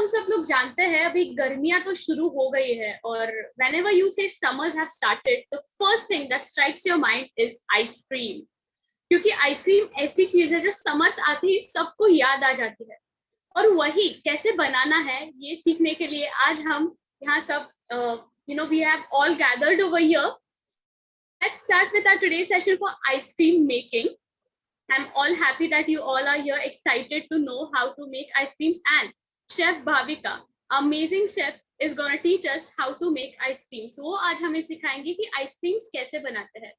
हम सब लोग जानते हैं अभी गर्मियां तो शुरू हो गई है और whenever you say summers have started, the first thing that strikes your mind is ice cream. क्योंकि आइसक्रीम ऐसी चीज है जो समर्स आते ही सबको याद आ जाती है, और वही कैसे बनाना है ये सीखने के लिए आज हम यहाँ सब we have all gathered over here. Let's start with our today's session for ice cream making. I'm all happy that you all are here, excited to know how to make ice creams, and Chef Bhavika, amazing chef, is gonna teach us how to make ice creams. वो आज हमें सिखाएंगे कि ice creams कैसे बनाते हैं।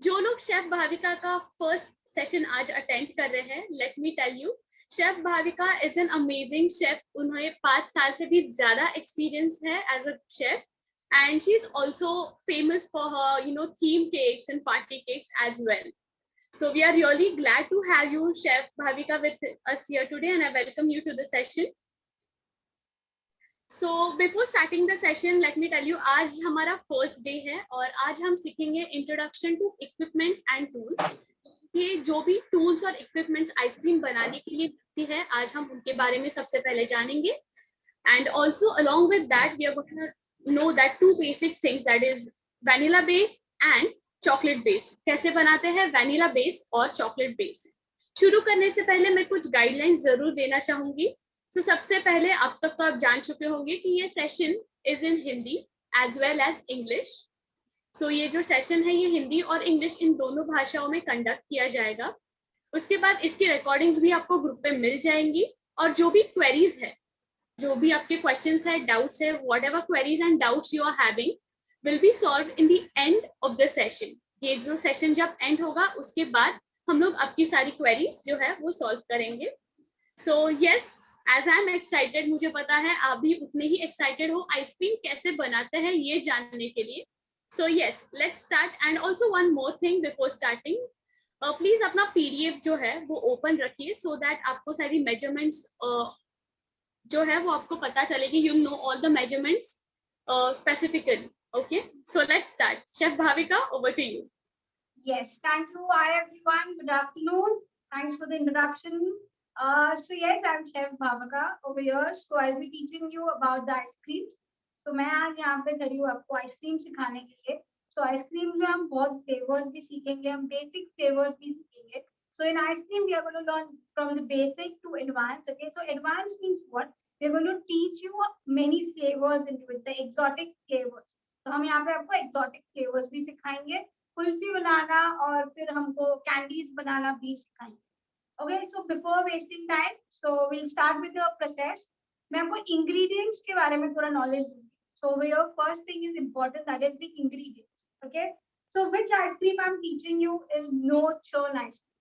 जो लोग शेफ भाविका का फर्स्ट सेशन आज अटेंड कर रहे हैं, let me tell you, chef Bhavika is an amazing chef. उन्हें 5 साल से भी ज्यादा एक्सपीरियंस है as a chef, and she is also famous for her theme cakes and party cakes as well. So we are really glad to have you, Chef Bhavika, with us here today, and I welcome you to the session. So before starting the session, let me tell you, आज हमारा first day है और आज हम सीखेंगे introduction to equipments and tools. ये जो भी टूल्स और इक्विपमेंट्स आइसक्रीम बनाने के लिए लगती है, आज हम उनके बारे में सबसे पहले जानेंगे। And also along with that, we are going to know that 2 basic things, that is vanilla base and chocolate base. कैसे बनाते हैं vanilla base और chocolate base। शुरू करने से पहले मैं कुछ गाइडलाइंस जरूर देना चाहूंगी। तो सबसे पहले अब तक तो आप जान चुके होंगे कि ये session is in Hindi as well as English. So ये जो सेशन है ये हिंदी और इंग्लिश इन दोनों भाषाओं में कंडक्ट किया जाएगा। उसके बाद इसकी रिकॉर्डिंग्स भी आपको ग्रुप पे मिल जाएंगी, और जो भी क्वेरीज है, जो भी आपके क्वेश्चंस है, डाउट्स है, whatever queries and doubts you are having will be solve in the end of the session. ये जो सेशन जब एंड होगा उसके बाद हम लोग आपकी सारी क्वेरीज जो है वो सॉल्व करेंगे। So yes, as I am excited, मुझे पता है आप भी उतने ही एक्साइटेड हो आइसक्रीम कैसे बनाते हैं ये जानने के लिए। So yes, let's start. And also one more thing before starting, please अपना पीडीएफ जो है वो ओपन रखिए, सो दैट आपको सारी मेजरमेंट्स जो है वो आपको पता चलेगी, you know all the measurements specifically. Okay, so let's start. Chef Bhavika, over to you. Yes, thank you. Hi everyone, good afternoon. Thanks for the introduction. So yes, I'm Chef Bhavika over here. So I'll be teaching you about the ice creams. तो मैं आज यहाँ पे खड़ी हूँ आपको ice cream सिखाने के लिए। So आइसक्रीम में हम बहुत फ्लेवर्स भी सीखेंगे, हम बेसिक फ्लेवर्स भी सीखेंगे। So in ice cream we are going to learn from the basic to advanced. Okay, so advanced means what? We are going to teach you many flavors into it, the exotic flavors. तो हम यहाँ पे आपको exotic flavors भी सिखाएंगे, कुल्फी बनाना और फिर हमको कैंडीज बनाना भी सिखाएंगे। Okay, so before wasting time, so we'll start with the process. मैं आपको ingredients के बारे में थोड़ा knowledge दूंगी। So your first thing is important, that is the ingredients. Okay, so which ice cream I'm teaching you is no churn ice cream.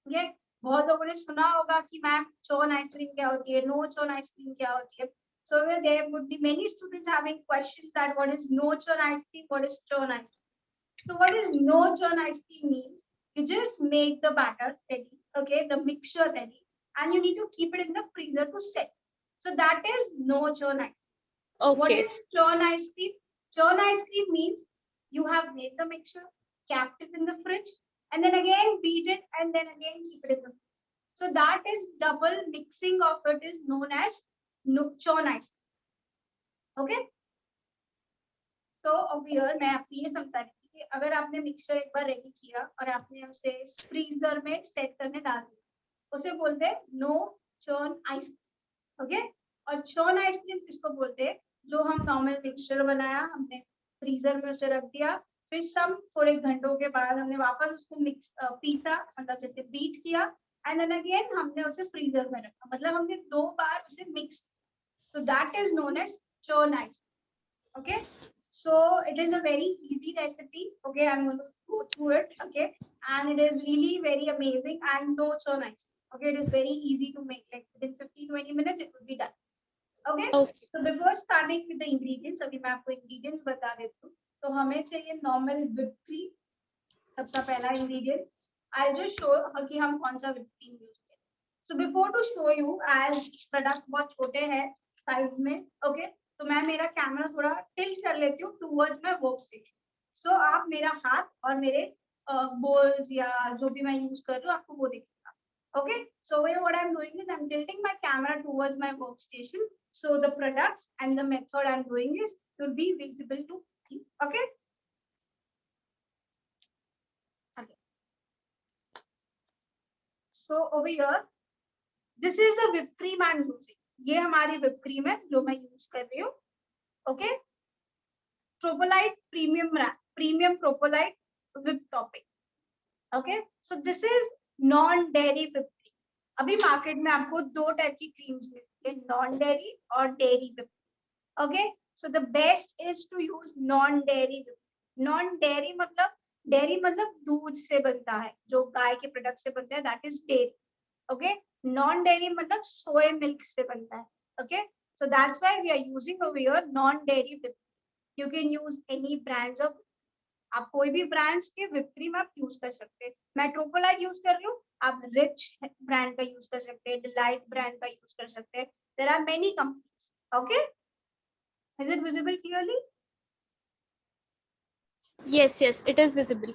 Okay, बहुत लोगों ने सुना होगा कि मैम churn ice cream क्या होती है, no churn ice cream क्या होती है। So there would be many students having questions that what is no churn ice cream, what is churn ice cream. So what is no churn ice cream means? You just make the batter ready, okay, the mixture ready, and you need to keep it in the freezer to set. So that is no churn ice cream. Okay. What is churn ice cream? Churn ice cream means you have made the mixture, kept it in the fridge, and then again beat it, and then again keep it in the fridge. So that is double mixing of it is known as no churn ice cream. Okay. So over here मैं आपको ये समझा रही थी कि अगर आपने mixture एक बार रेडी किया और आपने उसे फ्रीजर में सेट करने डाल दिया, उसे बोलते हैं नो चर्न आइसक्रीम। ओके, और चर्न आइसक्रीम किसको बोलते हैं? जो हम नॉर्मल मिक्सचर बनाया, हमने फ्रीजर में उसे रख दिया, फिर सब थोड़े घंटों के बाद हमने वापस उसको पीसा, मतलब जैसे बीट किया, एंड देन अगेन हमने उसे फ्रीजर में रखा, मतलब हमने 2 बार उसे मिक्स। तो that is known as churn ice cream. Okay, so it is a very easy recipe. Okay, I'm going to go through it. Okay, and it is really very amazing and no churn ice. Okay, it is very easy to make, like within 15-20 minutes it will be done. Okay, so before starting with the ingredients, अभी मैं आपको ingredients बता देती हूँ। तो हमें चाहिए normal whipped cream, सबसे पहला ingredient. I'll just show कि हम कौन सा whipped cream use करें. So before to show you, as product बहुत छोटे हैं size में, okay, तो मैं मेरा कैमरा थोड़ा टिल्ट कर लेती हूँ टूवर्ड्स माय वर्क स्टेशन। सो आप मेरा हाथ और मेरे बोल्स या जो भी मैं यूज कर रही हूँ आपको वो दिखेगा। Okay, so what I'm doing is I'm tilting my camera towards my workstation. So the products and the method I'm doing is will be visible to you. Okay. Okay. So over here, this is the whipped cream I'm using. ये हमारी whipped cream है जो मैं use कर रही हूँ. Okay. Tropolite premium Tropolite whipped topping. Okay. So this is non-dairy whipped cream. अभी market में आपको दो टाइप की क्रीम्स मिलती है, नॉन डेयरी और dairy whipped. Okay, so the best is to use non-dairy whipped. Non-dairy मतलब डेयरी मतलब दूध से बनता है, जो गाय के प्रोडक्ट से बनता है, that is dairy. Okay, non-dairy मतलब soy milk से बनता है. Okay, so that's why we are using over here non-dairy whipped. You can use any brands of, आप कोई भी ब्रांड्स के whipped cream आप यूज कर सकते हैं. मैं ट्रोपोलाइट यूज कर रही हूँ, आप रिच ब्रांड का यूज कर सकते हैं, डिलाइट ब्रांड का यूज कर सकते हैं. There are many companies. Okay, is it visible clearly? Yes, yes, it is visible.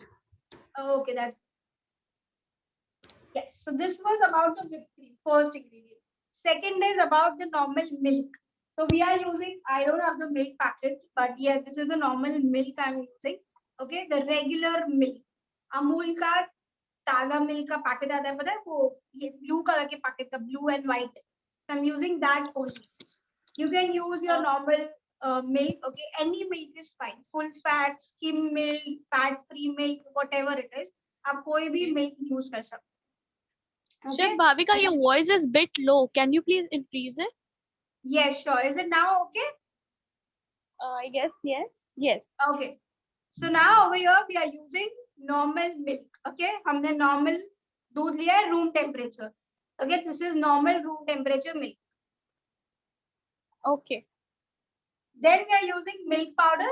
Okay, that's yes. So this was about the whipped cream, first ingredient. Second is about the normal milk. So we are using, I don't have the milk packet, but yeah, this is the normal milk I'm using. Okay, the regular milk. Amul का ताजा milk का packet आता है, पता है वो, ये blue colour के पैकेट का, blue and white. So I'm using that only. You can use your normal milk. Okay, any milk is fine. Full fat, skim milk, fat free milk, whatever it is. आप कोई भी milk use कर सकते. Okay. Chef Bhavika, your voice is bit low. Can you please increase it? Yes, sure. Is it now okay? Yes, yes, yes. Okay. So now over here we are using normal milk. Okay, हमने normal दूध लिया है room temperature. Okay, this is normal room temperature milk. Okay. Then we are using milk powder.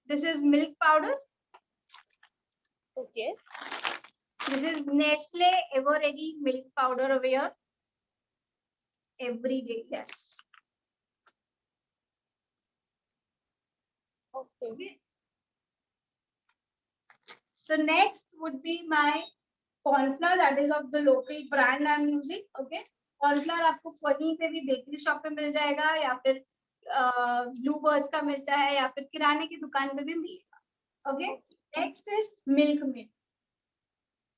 This is milk powder. Okay. This is Nestle Ever Ready milk powder over here. Every day, yes. Okay. So next would be my corn flour, that is of the local brand I'm using. Okay, corn flour आपको कहीं पे भी bakery shop पे मिल जाएगा, या फिर blue birds का मिलता है, या फिर किराने की दुकान पे भी मिलेगा. Okay, next is milk maid.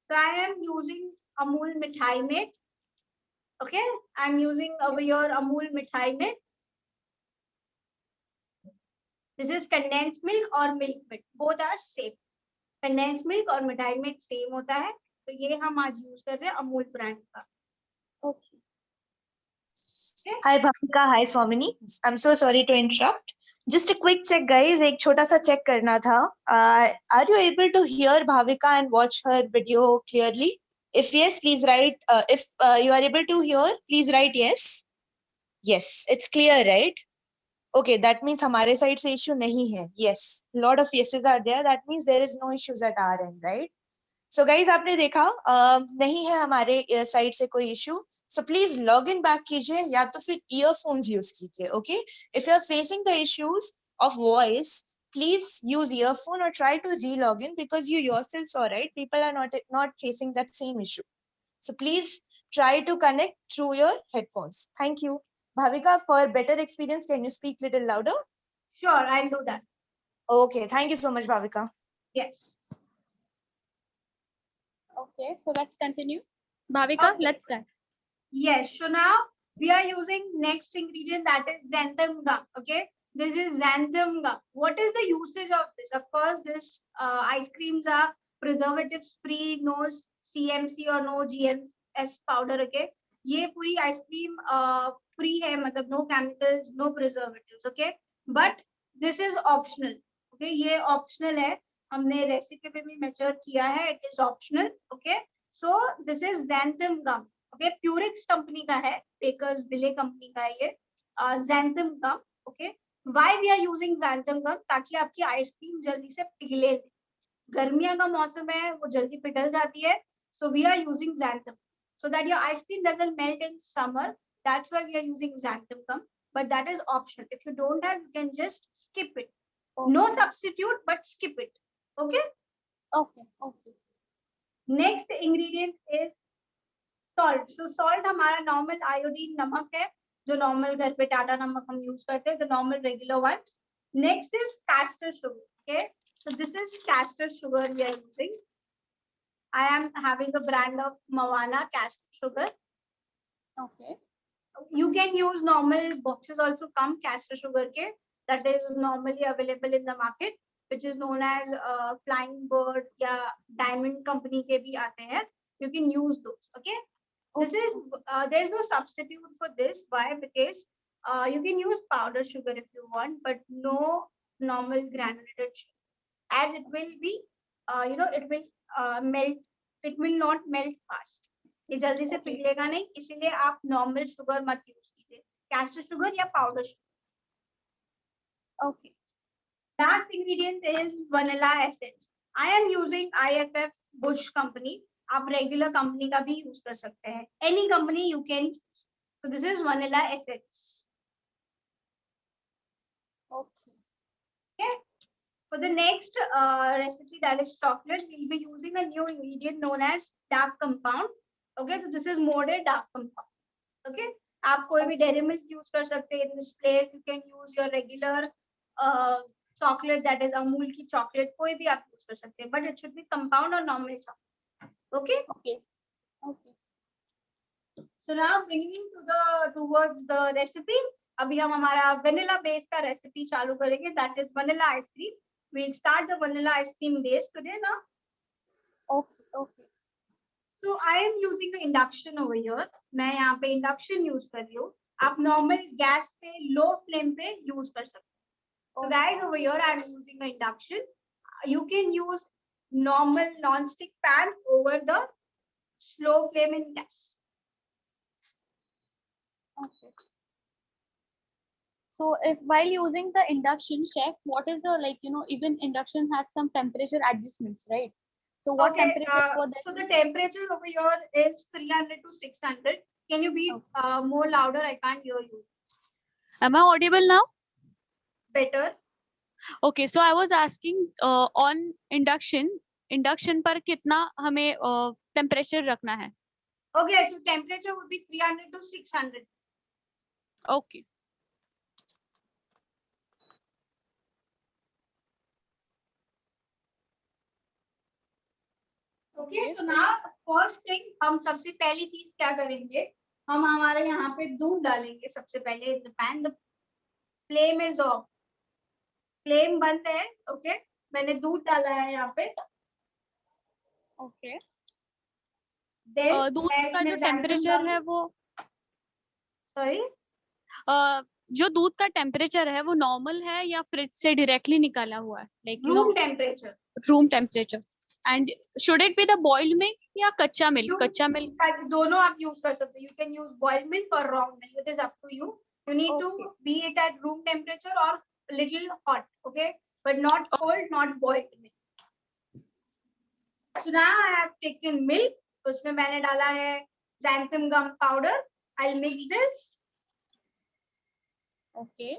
So I am using Amul Mithai Maid. Okay, I'm using over here Amul Mithai Maid. This is condensed milk or milk maid. Both are same. Condensed milk और मिठाई में same होता है, तो ये हम आज use कर रहे हैं अमूल ब्रांड का. Okay. Hi Bhavika, hi Swamini. I'm so sorry to interrupt. Just a quick check, guys. एक छोटा सा check करना था. Are you able to hear Bhavika and watch her video clearly? If yes, please write. If you are able to hear, please write yes. Yes, it's clear, right? Okay, that means हमारे side से issue नहीं है. Yes, lot of yeses are there. That means there is no issues at our end, right? So guys, आपने देखा नहीं है हमारे side से कोई issue. So please log in back कीजिए, या तो फिर earphones use कीजिए. Okay, if you are facing the issues of voice, please use earphone or try to re-log in, because you yourself saw, right, people are not facing that same issue. So please try to connect through your headphones. Thank you. Bhavika, for better experience, can you speak little louder? Sure, I'll do that. Okay, thank you so much, Bhavika. Yes. Okay, so let's continue. Bhavika, Okay. let's start. Yes, so now we are using next ingredient, that is xanthan gum. Okay, this is xanthan gum. What is the usage of this? Of course, this ice creams are preservatives free, no CMC or no GMS powder. Okay, ये पूरी ice cream free है, मतलब no chemicals, no preservatives. Okay, but this is optional. Okay, ये optional है. हमने recipe पे भी major किया है. It is optional. Okay, so this is xanthan gum. Okay, Purix company का है, बेकर्स बिले कंपनी का है ये xanthan gum. Okay, why we are using xanthan gum? ताकि आपकी आइसक्रीम जल्दी से पिघले. गर्मियों का मौसम है, वो जल्दी पिघल जाती है. So we are using xanthan so that your ice cream doesn't melt in summer. That's why we are using xanthan gum, but that is optional. If you don't have, you can just skip it. Okay. No substitute, but skip it. Okay. Okay. Okay. Next ingredient is salt. So salt हमारा normal iodine नमक है, जो normal घर पे टाटा नमक हम use करते हैं, the normal regular ones. Next is castor sugar. Okay, so this is castor sugar we are using. I am having a brand of Mawana castor sugar. Okay. You can use normal boxes also come castor sugar के, that is normally available in the market, which is known as Flying Bird या Diamond Company के भी आते हैं. You can use those. Okay. This is there is no substitute for this. Why? Because you can use powder sugar if you want, but no normal granulated sugar, as it will be it will melt. It will not melt fast. ये जल्दी से पिघलेगा नहीं, इसीलिए आप normal sugar मत use कीजिए, castor sugar या powder sugar. Okay. Last ingredient is vanilla essence. I am using IFF Bush company. आप रेगुलर कंपनी का भी यूज कर सकते हैं. Any company you can use. So this is vanilla essence. Okay. Okay. For the next recipe, that is chocolate, we'll be using a new ingredient known as dark compound. Okay, so this is molded dark compound. Okay, आप कोई भी dairy milk use कर सकते हैं. In this place, you can use your regular chocolate, that is Amul की chocolate, कोई भी आप use कर सकते हैं, but it should be compound or normal chocolate. Okay. Okay. Okay. So now bringing towards the recipe, अभी हम हमारा vanilla base का recipe चालू करेंगे, that is vanilla ice cream. We'll start the vanilla ice cream base today now. Okay. Okay. So I am using the induction over here. मैं यहाँ पे induction use कर रही हूँ. आप normal gas पे low flame पे use कर सकते हैं. So guys, over here I am using the induction. You can use normal non-stick pan over the slow flame in gas. Okay. So if while using the induction, chef, what is the even induction has some temperature adjustments, right? So what Okay, temperature for that? so the temperature over here is 300 to 600. Can you be more louder? I can't hear you. Am I audible now? Better. Okay, so I was asking on induction पर कितना हमें temperature रखना है? Okay, so temperature would be 300 to 600. Okay. Okay, so now first thing, हम सबसे पहली चीज क्या करेंगे, हम हमारे यहाँ पे दूध डालेंगे सबसे पहले in the pan. The flame is off. Flame बंद है. Okay, मैंने दूध डाला है यहाँ पे. Okay. Then दूध का जो टेम्परेचर है वो sorry, जो दूध का टेम्परेचर है वो नॉर्मल है या फ्रिज से डायरेक्टली निकाला हुआ है, like room temperature. Room temperature. And should it be the boiled milk या कच्चा मिल्क? कच्चा मिल्क दोनों आप यूज कर सकते हैं. You can use boiled milk or raw milk. It is up to you. You need to be it at room temperature or little hot. Okay, but not cold, not boiled milk. So now I have taken milk. उसमें मैंने डाला है xanthan gum powder. I'll mix this. Okay.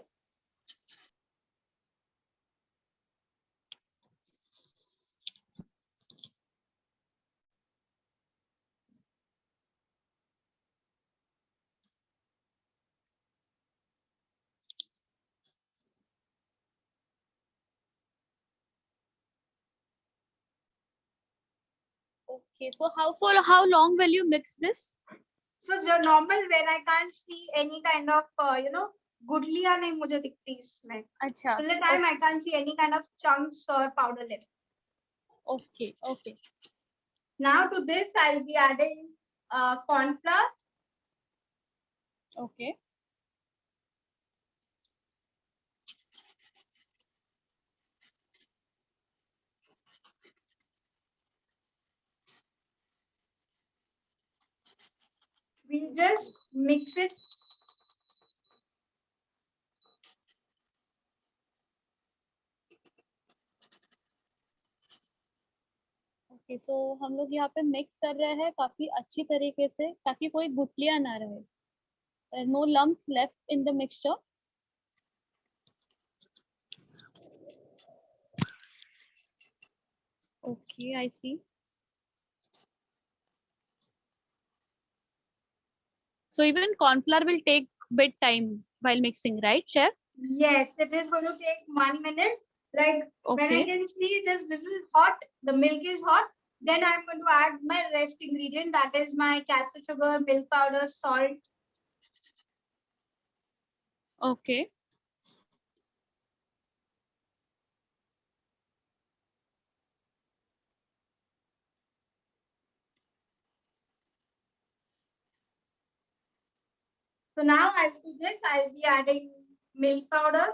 Okay, so how long will you mix this? So normal when I can't see any kind of गुठलियां नहीं मुझे दिखती इसमें. अच्छा. Till the time I can't see any kind of chunks or powder left. Okay. Okay. Now to this I'll be adding corn flour. Okay. We'll just mix it. Okay, so हम लोग यहाँ पे mix कर रहे हैं काफी अच्छी तरीके से ताकि कोई गुठलियां ना रहे. No lumps left in the mixture. Okay, I see. So even corn flour will take bit time while mixing, right, chef? Yes, it is going to take 1 minute. Like when I Okay. can see it is little hot, the milk is hot, then I'm going to add my rest ingredient, that is my castor sugar, milk powder, salt. Okay. So now after this, I'll be adding milk powder.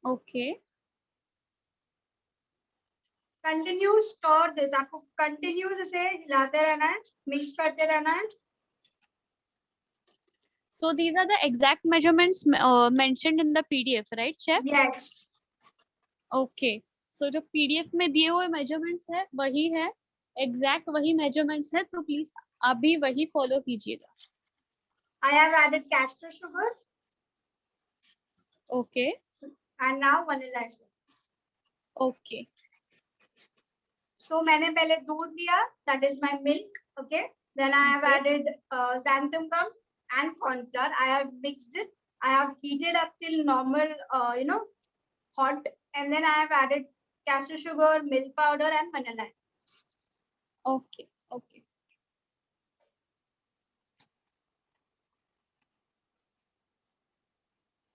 Okay. Continue store this, आपको continuous इसे हिलाते रहना है, mix करते रहना है. So these are the exact measurements mentioned in the PDF, right, chef? Yes. Okay. So जो PDF में दिए हुए measurements है वही है, exact वही measurements है, तो please आप भी वही follow कीजिएगा. I have added castor sugar. Okay. And now vanilla essence. Okay. So मैंने पहले दूध लिया, that is my milk. Okay. Then I have added xanthan gum and corn flour. I have mixed it. I have heated up till normal, hot. And then I have added castor sugar, milk powder, and vanilla. Okay. Okay.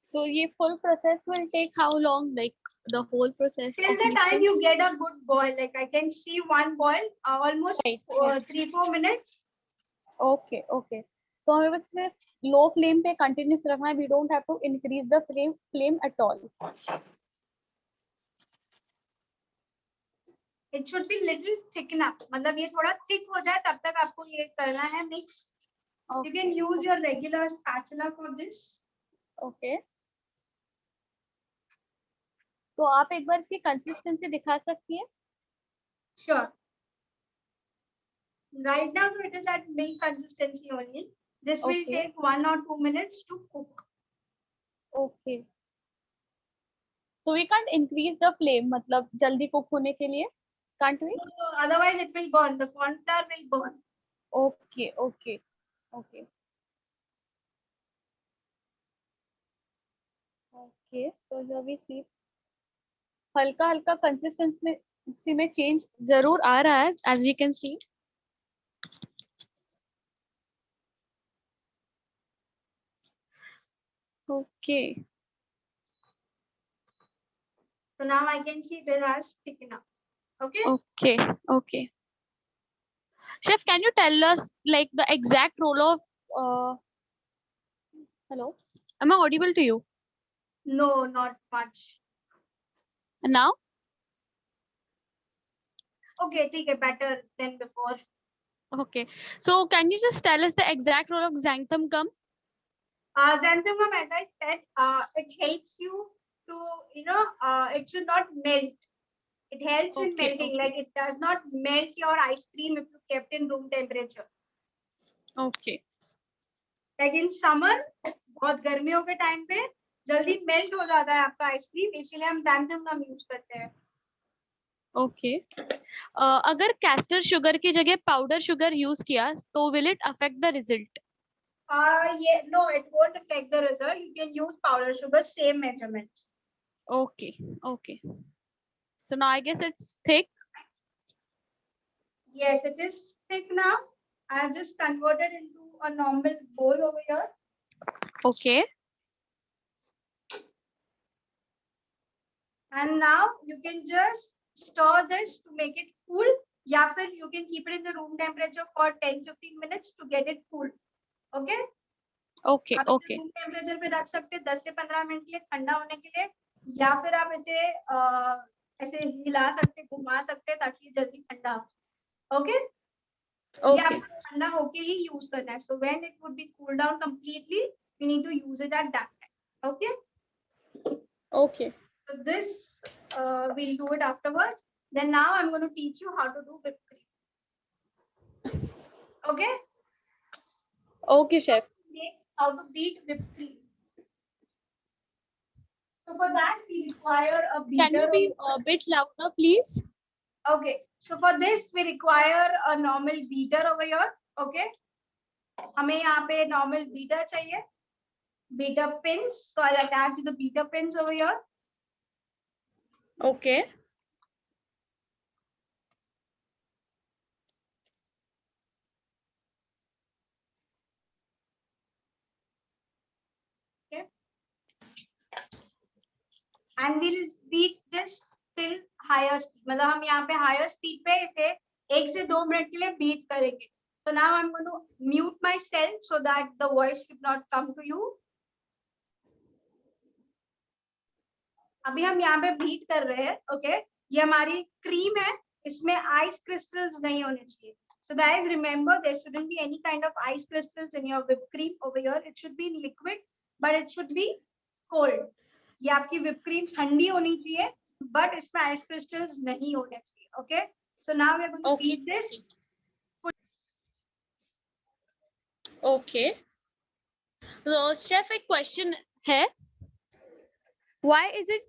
So ये full process will take how long? Like the whole process? Till the time you get a good boil, like I can see one boil, almost Right, 3-4 minutes. Okay. Okay. So हमें बस इसे low flame पे continuous रखना है. We don't have to increase the flame at all. It should be little thick enough. मतलब ये थोड़ा thick हो जाए तब तक आपको ये करना है mix. You can use your regular spatula for this. Okay. तो आप एक बार इसकी consistency दिखा सकती हैं? Sure. Right now it is at milk consistency only. This will take 1 or 2 minutes to cook. Okay. So we can't increase the flame, मतलब जल्दी cook होने के लिए, can't we? No, otherwise it will burn. The corn flour will burn. Okay. Okay. Okay. Okay. So here we see हल्का हल्का consistency में change जरूर आ रहा है, as we can see. Okay. So now I can see it has thick enough. Okay. Okay. Okay. Chef, can you tell us like the exact role of hello? Am I audible to you? No, not much. And now? Okay, take it better than before. Okay. So can you just tell us the exact role of xanthan gum? Xanthan gum, as I said, it helps you to, it should not melt. It helps in melting. Like it does not melt your ice cream if you kept in room temperature. Okay. Like in summer, बहुत गर्मियों के time पे जल्दी melt हो जाता है आपका ice cream, इसीलिए हम xanthan gum यूज करते हैं. Okay. अगर कैस्टर शुगर की जगह पाउडर शुगर यूज किया तो will it affect the result? Yeah, no, it won't affect the result. You can use powder sugar, same measurement. Okay. Okay. So now I guess it's thick. Yes, it is thick now. I have just converted into a normal bowl over here. Okay. And now you can just store this to make it cool. या फिर you can keep it in the room temperature for 10-15 minutes to get it cool. Okay? Okay. आप Okay. Room temperature पे रख सकते हैं 10 से 15 minute के लिए ठंडा होने के लिए, या फिर आप इसे ऐसे हिला सकते, घुमा सकते ताकि जल्दी ठंडा हो. ओके. Okay. ठंडा होके ही यूज करना है. So when it would be cooled down completely, we need to use it at that time. Okay. Okay. So this we'll do it afterwards. Then now I'm going to teach you how to do whipped cream. Okay. Okay, chef. How to beat whipped cream. So for that we require a beater. Can you be a bit louder, please? Okay. So for this we require a normal beater over here. Okay. हमें यहाँ पे normal beater चाहिए, beater pins, so I'll attach the beater pins over here. Okay. And we'll beat this till higher speed. मतलब हम यहाँ पे higher speed पे इसे 1 से 2 मिनट के लिए beat करेंगे. So now I'm going to mute myself so that the voice should not come to you. अभी हम यहाँ पे beat कर रहे हैं, okay? ये हमारी cream है, इसमें ice crystals नहीं होने चाहिए. So guys, remember there shouldn't be any kind of ice crystals in your whipped cream over here. It should be liquid, but it should be cold. ये आपकी whipped cream ठंडी होनी चाहिए, but इसमें ice crystals नहीं होने चाहिए. Okay? So now we are going to beat this. Okay. So chef, एक question है. Why is it?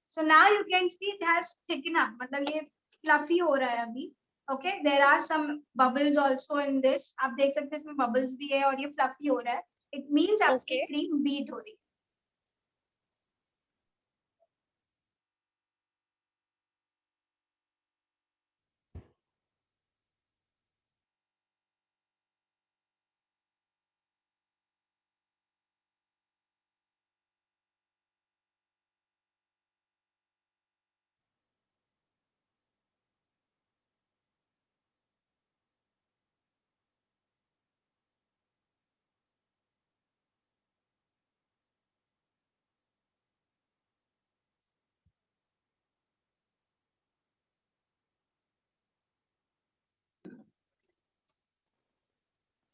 So now you can see it has thickened up. मतलब ये fluffy हो रहा है अभी. Okay, there are some bubbles also in this. आप देख सकते हैं इसमें bubbles भी है और ये fluffy हो रहा है. It means आपकी cream beat हो रही है.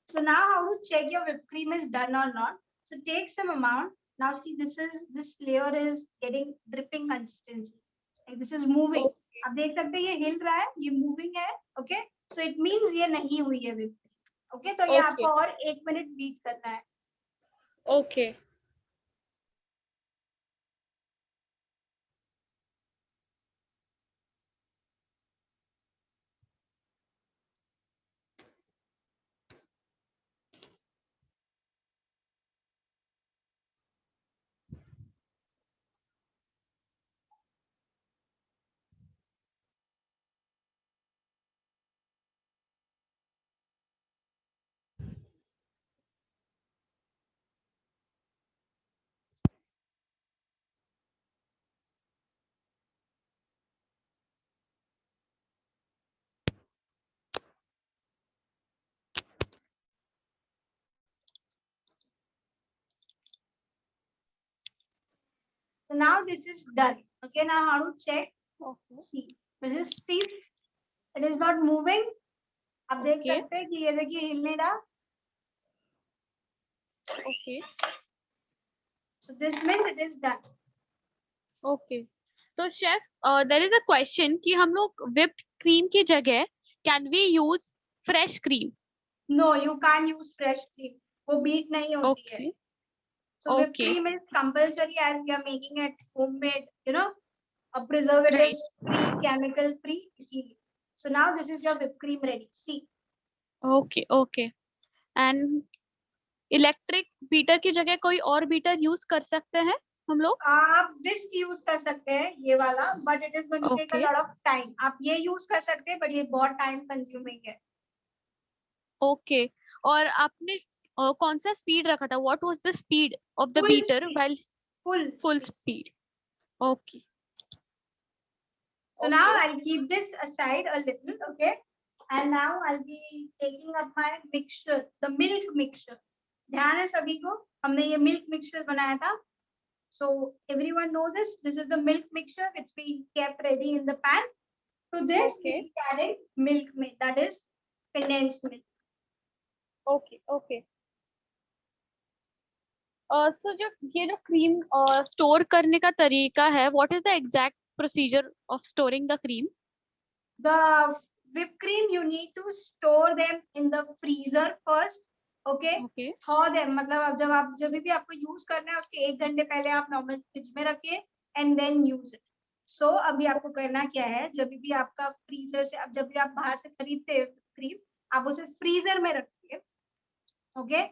So now how to check your whipped cream is done or not? So take some amount. Now see this layer is getting dripping consistency. Like this is moving. आप देख सकते हैं ये हिल रहा है, ये moving है. Okay? So it means ये नहीं हुई है whipped cream. Okay? तो ये आपको और 1 मिनट बीट करना है. Okay. So now this is done. Okay, now how to check? Okay. See, this is stiff. It is not moving. आप देख Okay. सकते हैं कि ये देखिए हिल नहीं रहा. Okay. So this means it is done. Okay. तो chef, there is a question कि हम लोग whipped cream की जगह can we use fresh cream? No, you can't use fresh cream. वो beat नहीं होती है. Okay. So whipped Okay. cream is compulsory as we are making it homemade, you know, a preservative free, chemical free. इसीलिए. So now this is your whipped cream ready. See. Okay. Okay. And electric beater की जगह कोई और beater use कर सकते हैं हम लोग? आप whisk यूज कर सकते हैं ये वाला, but it is going to take a Okay. lot of time. आप ये यूज कर सकते हैं, but ये बहुत time consuming है. ओके. और आपने कौन सा स्पीड रखा था? What was the speed of the Full beater speed. While? Full speed. Okay. So now I'll keep this aside a little, okay? And now I'll be taking up my mixture, the milk mixture. ध्यान है सभी को, हमने ये milk mixture बनाया था. So everyone knows this. This is the milk mixture which we kept ready in the pan. To this we added milk, that is condensed milk. Okay. Okay. So जो ये जो क्रीम स्टोर करने का तरीका है, what is the exact procedure of storing the cream? The whipped cream you need to store them in the freezer first okay Okay. Thaw them, मतलब अब जब भी आपको यूज करना है उसके 1 घंटे पहले आप नॉर्मल फ्रिज में रखिए एंड देन यूज इट। सो अभी आपको करना क्या है, जब भी आपका फ्रीजर से, अब जब भी आप बाहर से खरीदते हैं क्रीम, आप उसे फ्रीजर में रखिए। ओके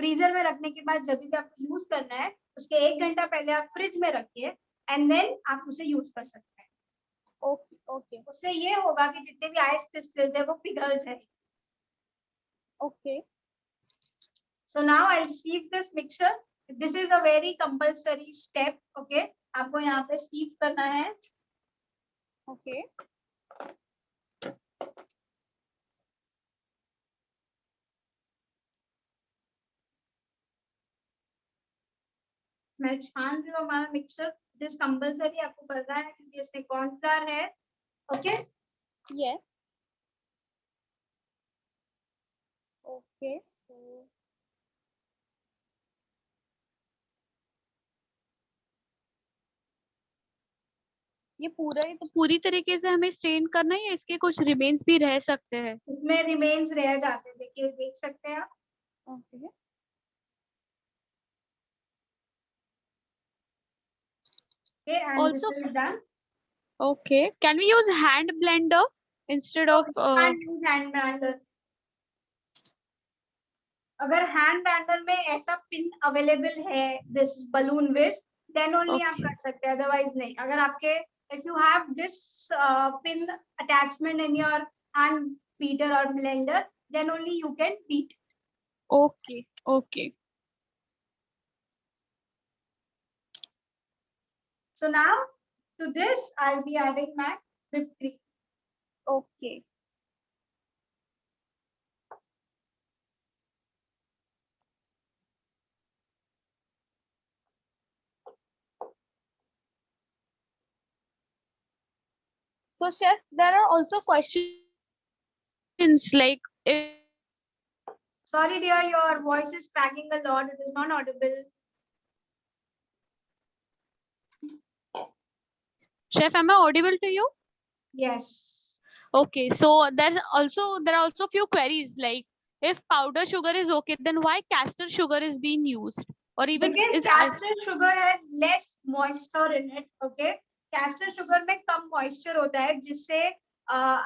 फ्रीजर में रखने के बाद जब भी आपको यूज करना है उसके 1 घंटा पहले आप फ्रिज में रखिए एंड देन आप उसे यूज कर सकते हैं। ओके ओके उससे ये होगा कि जितने भी आइस क्रिस्टल्स है वो पिघल जाए। Okay. So now I'll sieve this mixture. This is a very compulsory step. Okay, आपको यहाँ पे sieve करना है। ओके मैं छान रही हूँ हमारा मिक्सचर। दिस कंपल्सरी आपको करना है क्योंकि इसमें कॉर्नफ्लावर है। Okay yes okay. सो ये पूरा ही तो पूरी तरीके से हमें स्ट्रेन करना है या इसके कुछ रिमेन्स भी रह सकते हैं? इसमें रिमेन्स रह जाते हैं, देखिए देख सकते हैं आप। Okay Okay, and this also is done. okay, can we use hand blender instead So of hand blender, अगर हैंड ब्लेंडर में ऐसा पिन अवेलेबल है this balloon whisk then only आप Okay. कर सकते हैं, अदरवाइज नहीं। अगर आपके if you have this pin attachment in your hand beater or blender then only you can beat it. Okay okay So now to this I'll be adding my whipped cream. okay so chef, there are also questions like if Sorry dear, your voice is cracking a lot, it is not audible. chef, am I audible to you? Yes. Okay, so there are also few queries like if powder sugar is okay, then why caster sugar is being used, or even Because is castor sugar has less moisture in it. Okay, castor sugar में कम moisture होता है जिससे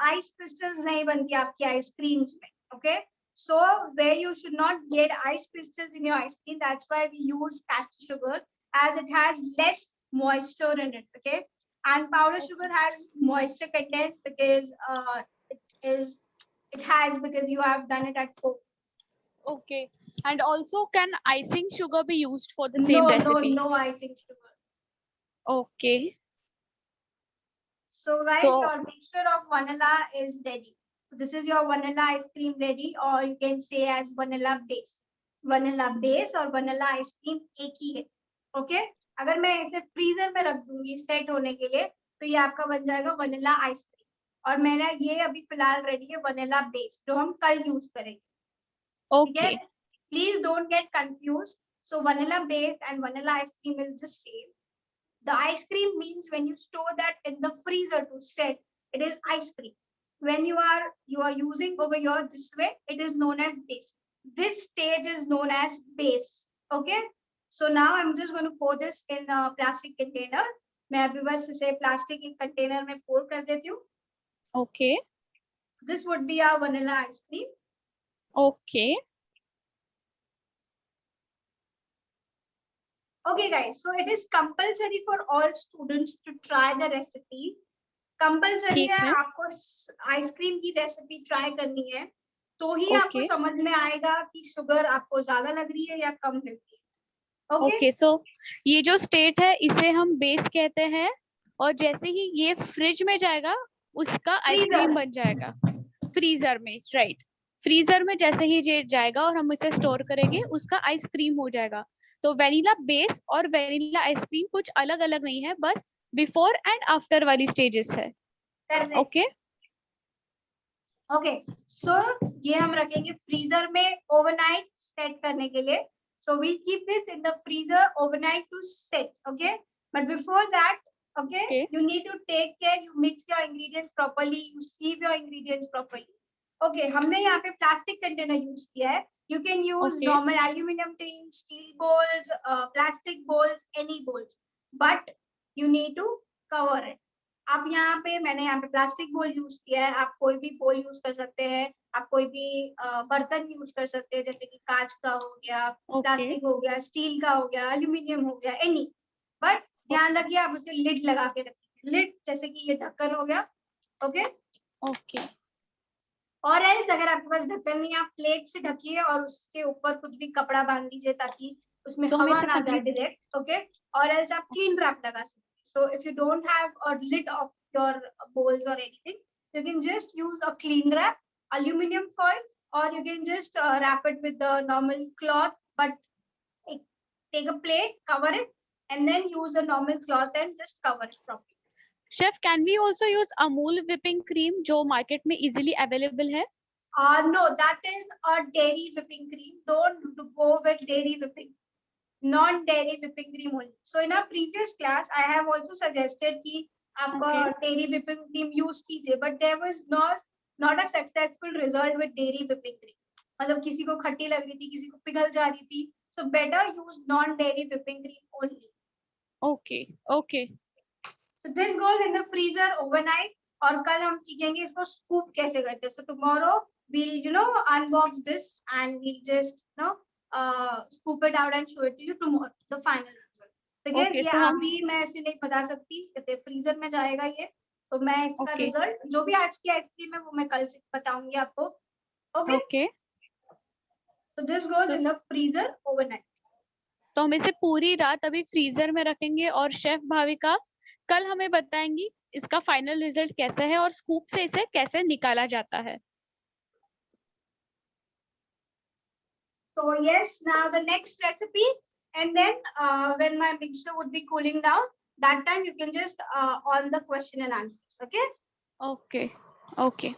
ice crystals नहीं बनती आपकी ice creams में. Okay, so where you should not get ice crystals in your ice cream, that's why we use castor sugar as it has less moisture in it. Okay, and powder sugar has moisture content because it has because you have done it at home. okay, and also can icing sugar be used for the same No, recipe? no icing sugar. Okay, So guys, so your mixture of vanilla is ready. So this is your vanilla ice cream ready, or you can say as vanilla base. Vanilla base और vanilla ice cream एक ही है. Okay? अगर मैं इसे freezer में रख दूंगी set होने के लिए तो ये आपका बन जाएगा वनीला आइसक्रीम, और मैंने ये अभी फिलहाल रेडी है वनीला बेस जो हम कल यूज करेंगे. ठीक है? okay Please don't get confused. So vanilla base and vanilla ice cream is the same. The ice cream means when you store that in the freezer to set, it is ice cream. When you are using over here this way, it is known as base. This stage is known as base. Okay. So now I'm just going to pour this in a plastic container. मैं अभी बस इसे plastic container में pour कर देती हूँ. okay This would be our vanilla ice cream. okay Okay guys, so it is compulsory for all students to try the recipe. Compulsory ठीक है है आपको आइसक्रीम की रेसिपी ट्राई करनी है तो ही आपको okay समझ में आएगा कि शुगर आपको ज्यादा लग रही है या कम लग रही है. ओके okay so ये जो स्टेट है इसे हम बेस कहते हैं, और जैसे ही ये फ्रिज में जाएगा उसका आइसक्रीम बन जाएगा फ्रीजर में, राइट? फ्रीजर में जैसे ही ये जाएगा और हम इसे स्टोर करेंगे उसका आइसक्रीम हो जाएगा. तो वेनिला बेस और वेनिला आइसक्रीम कुछ अलग अलग नहीं है, बस बिफोर एंड आफ्टर वाली स्टेजेस है. ओके ओके सो ये हम रखेंगे फ्रीजर में ओवरनाइट सेट करने के लिए. So we keep this in the freezer overnight to set. Okay but before that okay you need to take care, you mix your ingredients properly, you sieve your ingredients properly. Okay, हमने यहाँ पे plastic container use किया है You can use Okay. normal aluminum tin, steel bowls, plastic bowls, any bowls, but you need to cover it. आप यहाँ पे मैंने यहाँ पे प्लास्टिक बोल यूज किया है, आप कोई भी बोल यूज कर सकते हैं, आप कोई भी बर्तन यूज कर सकते हैं, जैसे कि कांच का हो गया, Okay. प्लास्टिक हो गया, स्टील का हो गया, एल्यूमिनियम हो गया, एनी, बट ध्यान रखिए आप उसे लिड लगा के रखिए, लिड जैसे कि ये ढक्कन हो गया, ओके। Okay. और एल्स अगर आपके पास ढक्कन नहीं है, आप प्लेट से ढकिए और उसके ऊपर कुछ भी कपड़ा बांध दीजिए ताकि उसमें So हम हवा इसे ना जाए पूरी डायरेक्ट, ओके। और एल्स आप क्लीन रैप लगा सकते हैं। So if you don't have a lid of your bowls or anything, you can just use a clean wrap, aluminum foil, or you can just wrap it with the normal cloth, but take a plate, cover it, and then use a normal cloth and just cover it properly. Chef, can we also use Amul whipping cream जो market में easily available है? No, that is a dairy whipping cream. Don't go with dairy whipping. Non-dairy whipping cream only. So in our previous class, I have also suggested कि आप Okay. dairy whipping cream use कीजिए, but there was not a successful result with dairy whipping cream. मतलब किसी को खट्टी लग रही थी, किसी को पिघल जा रही थी. So better use non-dairy whipping cream only. Okay. Okay. So this goes in the freezer overnight. और कल हम सीखेंगे इसको scoop कैसे करते हैं. So tomorrow we'll unbox this and we'll just scoop it out and show it to you tomorrow, the final result. Because Okay, ये so हम अभी मैं ऐसे नहीं बता सकती, जैसे फ्रीजर में जाएगा ये, तो मैं इसका Okay. रिजल्ट जो भी आज की आइसक्रीम है वो मैं कल से बताऊंगी आपको, okay. Okay. So this goes So in the freezer overnight. तो हम इसे पूरी रात अभी फ्रीजर में रखेंगे और शेफ भाविका कल हमें बताएंगी इसका फाइनल रिजल्ट कैसा है और स्कूप से इसे कैसे निकाला जाता है। So yes, now the next recipe, and then when my mixture would be cooling down, that time you can just on the question and answers, okay? Okay. Okay.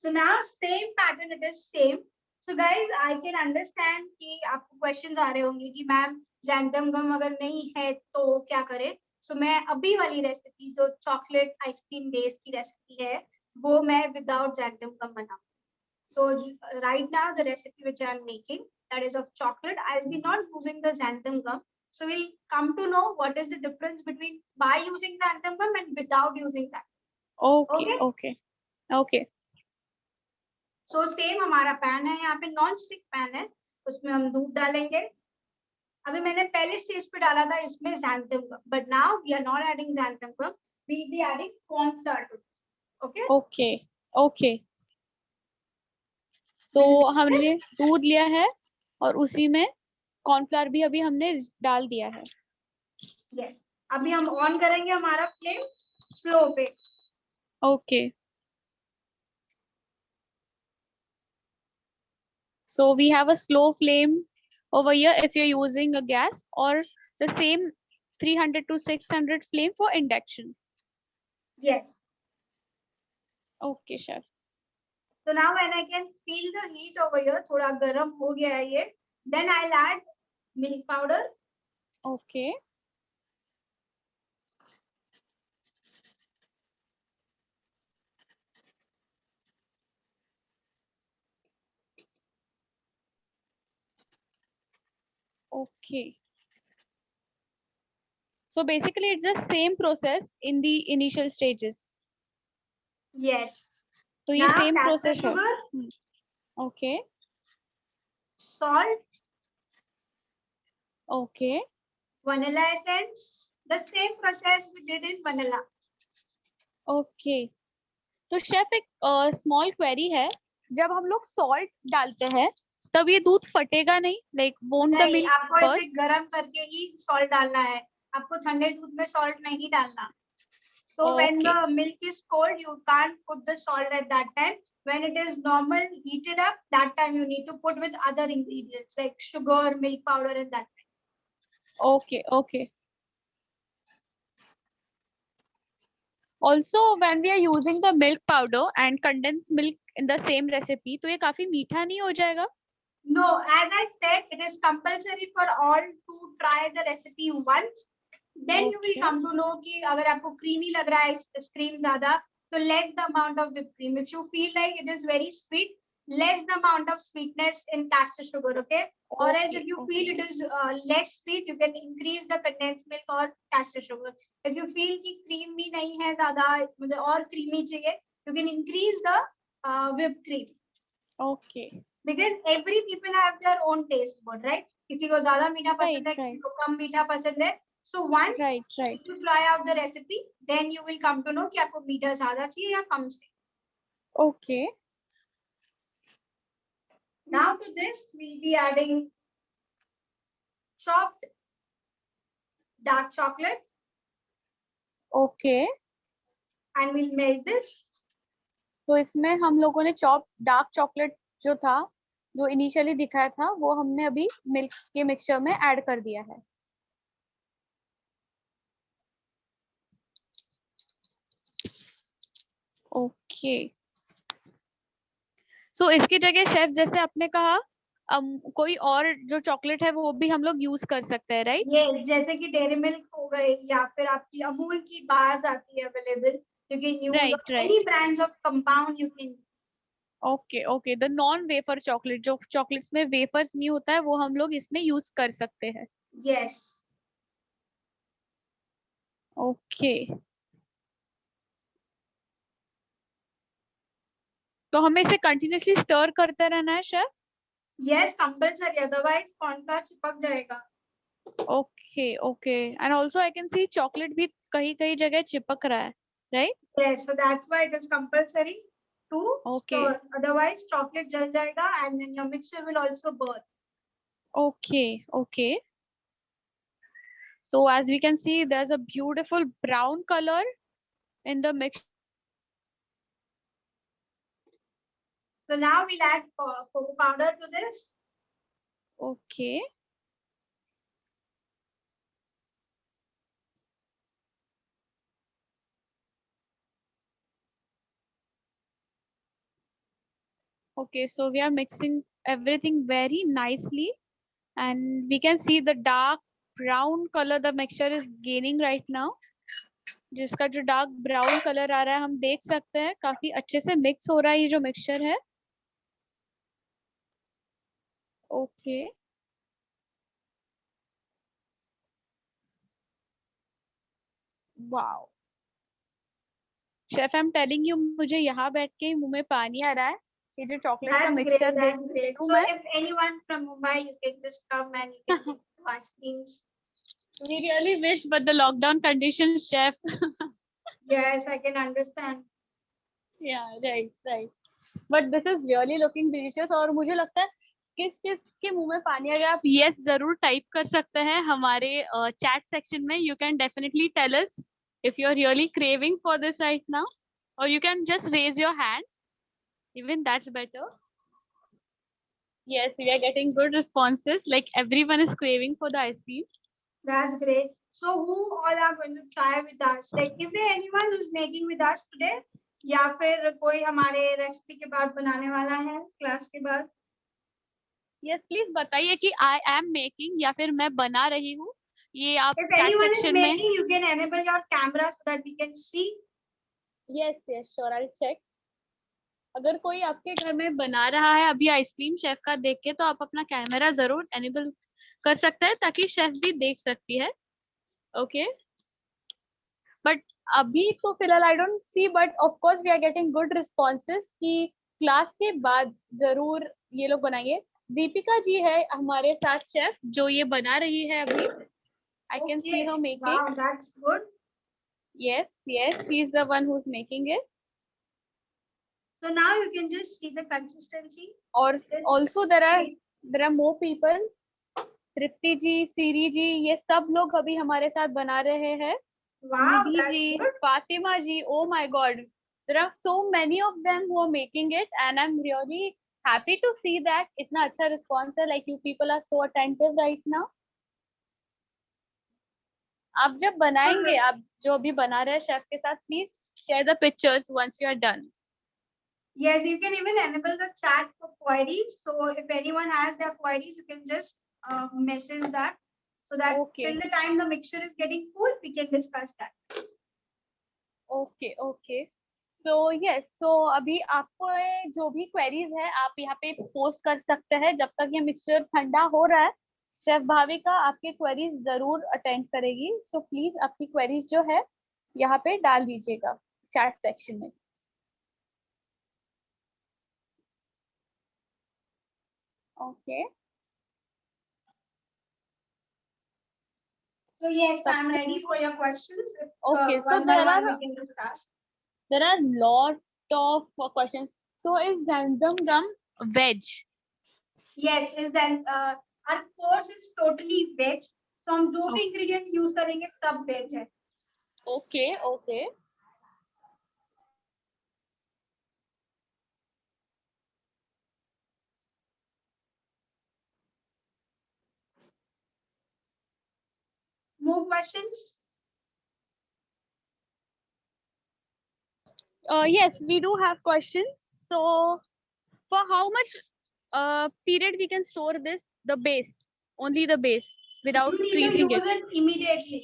So now same pattern, it is same. So guys, I can understand कि आपको questions आ रहे होंगे कि ma'am xanthan gum अगर नहीं है तो क्या करें? So मैं अभी वाली रेसिपी जो चॉकलेट आइसक्रीम बेस की रेसिपी है वो मैं without xanthan gum बनाऊँ. So right now the recipe which I am making, that is of chocolate, I'll be not using the xanthan gum. So we'll come to know what is the difference between by using xanthan gum and without using that. Okay. Okay. Okay. Okay. So same हमारा pan है, यहाँ पे non stick pan है, उसमें हम दूध डालेंगे. अभी मैंने पहले स्टेज पे डाला था इसमें xanthan gum, but now we are not adding xanthan gum, we will be adding corn flour to this. Okay. Okay. Okay. So हमने दूध लिया है और उसी में कॉर्नफ्लावर भी अभी हमने डाल दिया है. Yes. अभी हम ऑन करेंगे हमारा फ्लेम स्लो पे. Okay. So we have a slow flame over here if you're using a gas, or the same 300 to 600 flame for induction. Yes. Okay, chef. So now when I can feel the heat over here, थोड़ा गर्म हो गया है ये, then I'll add milk powder. Okay. Okay. So basically it's the same process in the initial stages. Yes. तो ये Now same that's the process है. sugar, Okay. salt, Okay. vanilla essence, the same process we did in vanilla. Okay. तो chef एक small query है, जब हम लोग salt डालते हैं तब ये दूध फटेगा नहीं, लाइक वोंट द नहीं, मिल्क आपको इसे बर्स्ट? गरम करके ही सॉल्ट डालना है, आपको ठंडे दूध में सॉल्ट नहीं डालना. So when Okay. the milk is cold, you can't put the salt at that time. When it is normal, heated up, that time you need to put with other ingredients like sugar, milk powder, and that. Okay. Okay. Also, when we are using the milk powder and condensed milk in the same recipe, तो ये काफी मीठा नहीं हो जाएगा? No, as I said, it is compulsory for all to try the recipe once. Then you will Okay. come to know कि अगर आपको creamy लग रहा है cream ज़्यादा, so less the amount of whipped cream. If you feel like it is very sweet, less the amount of sweetness in caster sugar, okay? Or else if you Okay, feel it is less sweet, you can increase the condensed milk or caster sugar. If you feel कि cream भी नहीं है ज़्यादा, मुझे और creamy चाहिए, you can increase the whipped cream. okay. Because every people have their own taste bud, right? किसी को ज़्यादा मीठा पसंद है, Right, किसी को कम मीठा पसंद है. So once right. you try out the recipe, then you will come to know कि आपको मीठा ज़्यादा चाहिए या कम चाहिए. Okay, Now to this, we'll be adding chopped dark chocolate okay. and we'll melt this. तो इसमें हम लोगों ने चॉप डार्क चॉकलेट जो था, जो इनिशियली दिखाया था, वो हमने अभी मिल्क के मिक्सचर में ऐड कर दिया है. ओके. सो इसकी जगह शेफ जैसे आपने कहा, कोई और जो चॉकलेट है वो भी हम लोग यूज कर सकते हैं, राइट? ये जैसे कि डेयरी मिल्क हो गई या फिर आपकी अमूल की बार्स आती है available, you can use Right, right. any brands of compound you can. Okay okay. The non wafer chocolate, जो चॉकलेट्स में वेफर्स नहीं होता है, वो हम लोग इसमें यूज कर सकते हैं. Yes. ओके. तो हमें इसे कंटिन्यूअसली स्टर करते रहना है chef? Yes, compulsory, otherwise cornflour चिपक जाएगा. Okay okay. And also I can see chocolate भी कहीं कहीं जगह चिपक रहा है, right? Yes, so that's why it is compulsory to Okay. stir. Otherwise chocolate जल जाएगा and then your mixture will also burn. Okay, okay. So as we can see, there's a beautiful brown color in the mix. So now we'll add cocoa powder to this. Okay. Okay, so we are mixing everything very nicely, and we can see the dark brown color the mixture is gaining right now. जिसका जो dark brown colour आ रहा है, हम देख सकते हैं काफी अच्छे से मिक्स हो रहा है ये जो मिक्सचर है. Okay. Wow. Chef, I am telling you, मुझे यहाँ बैठ के मुंह में पानी आ रहा है. ये जो चॉकलेट का That's great, मिक्सचर देख that's रही great. हूँ So मैं. if anyone from Mumbai, you can just come and you can do ice creams. We really wish, but the lockdown conditions, chef. Yes, I can understand. Yeah, right. But this is really looking delicious. और मुझे लगता है किस किस के मुंह में पानी आ गया, आप yes जरूर टाइप कर सकते हैं हमारे चैट सेक्शन में. You can definitely tell us if you are really craving for this right now, or you can just raise your hands. Even that's better. Yes, we are getting good responses. Like everyone is craving for the ice cream. That's great. So who all are going to try with us? Like, is there anyone who's making with us today? या फिर कोई हमारे recipe के बाद बनाने वाला है class के बाद? Yes, please बताइए कि I am making या फिर मैं बना रही हूँ. ये आप If chat anyone is section में. making, you can enable your camera so that we can see. Yes, sure, I'll check. अगर कोई आपके घर में बना रहा है अभी आइसक्रीम शेफ का देख के, तो आप अपना कैमरा जरूर एनेबल कर सकते हैं ताकि शेफ भी देख सकती है. ओके. बट अभी तो फिलहाल I don't see, but of course we are getting good responses कि क्लास के बाद जरूर ये लोग बनाएंगे. दीपिका जी है हमारे साथ शेफ, जो ये बना रही है अभी. I can see her Wow, making. that's good. Yes, she is the one who's making it. So now you can just see the consistency. और also there are more people. तृप्ति जी, सीरी जी, ये सब लोग अभी हमारे साथ बना रहे हैं. Wow, Nidhi that's ji, good. Fatima ji, oh my god, there are so many of them who are making it, and I'm really happy to see that इतना अच्छा response है. Like you people are so attentive right now. आप जब बनाएंगे, आप जो अभी बना रहे हैं शेफ के साथ, please share the pictures once you are done. Yes, you can even enable the chat for queries. So if anyone has their queries, you can just message that so that Okay. till the time the mixture is getting full, we can discuss that. Okay. So yes, so अभी आपको ये जो भी queries है आप यहाँ पे post कर सकते हैं जब तक ये मिक्सचर ठंडा हो रहा है। शेफ भाविका आपके क्वेरीज जरूर अटेंड करेगी, सो प्लीज आपकी क्वेरीज जो है यहाँ पे डाल दीजिएगा चैट सेक्शन में। ओके So yes, I'm सबसे ready for your questions. If, Okay, so one by there one are we can just ask. there are lot of questions. So is Zamzam gum veg? Yes, is that our course is totally veg. So हम जो भी Okay. ingredients use करेंगे सब veg है. Okay, okay. More questions? Yes, we do have questions. So for how much period we can store this? The base, only the base, without You need to freezing it. use it immediately.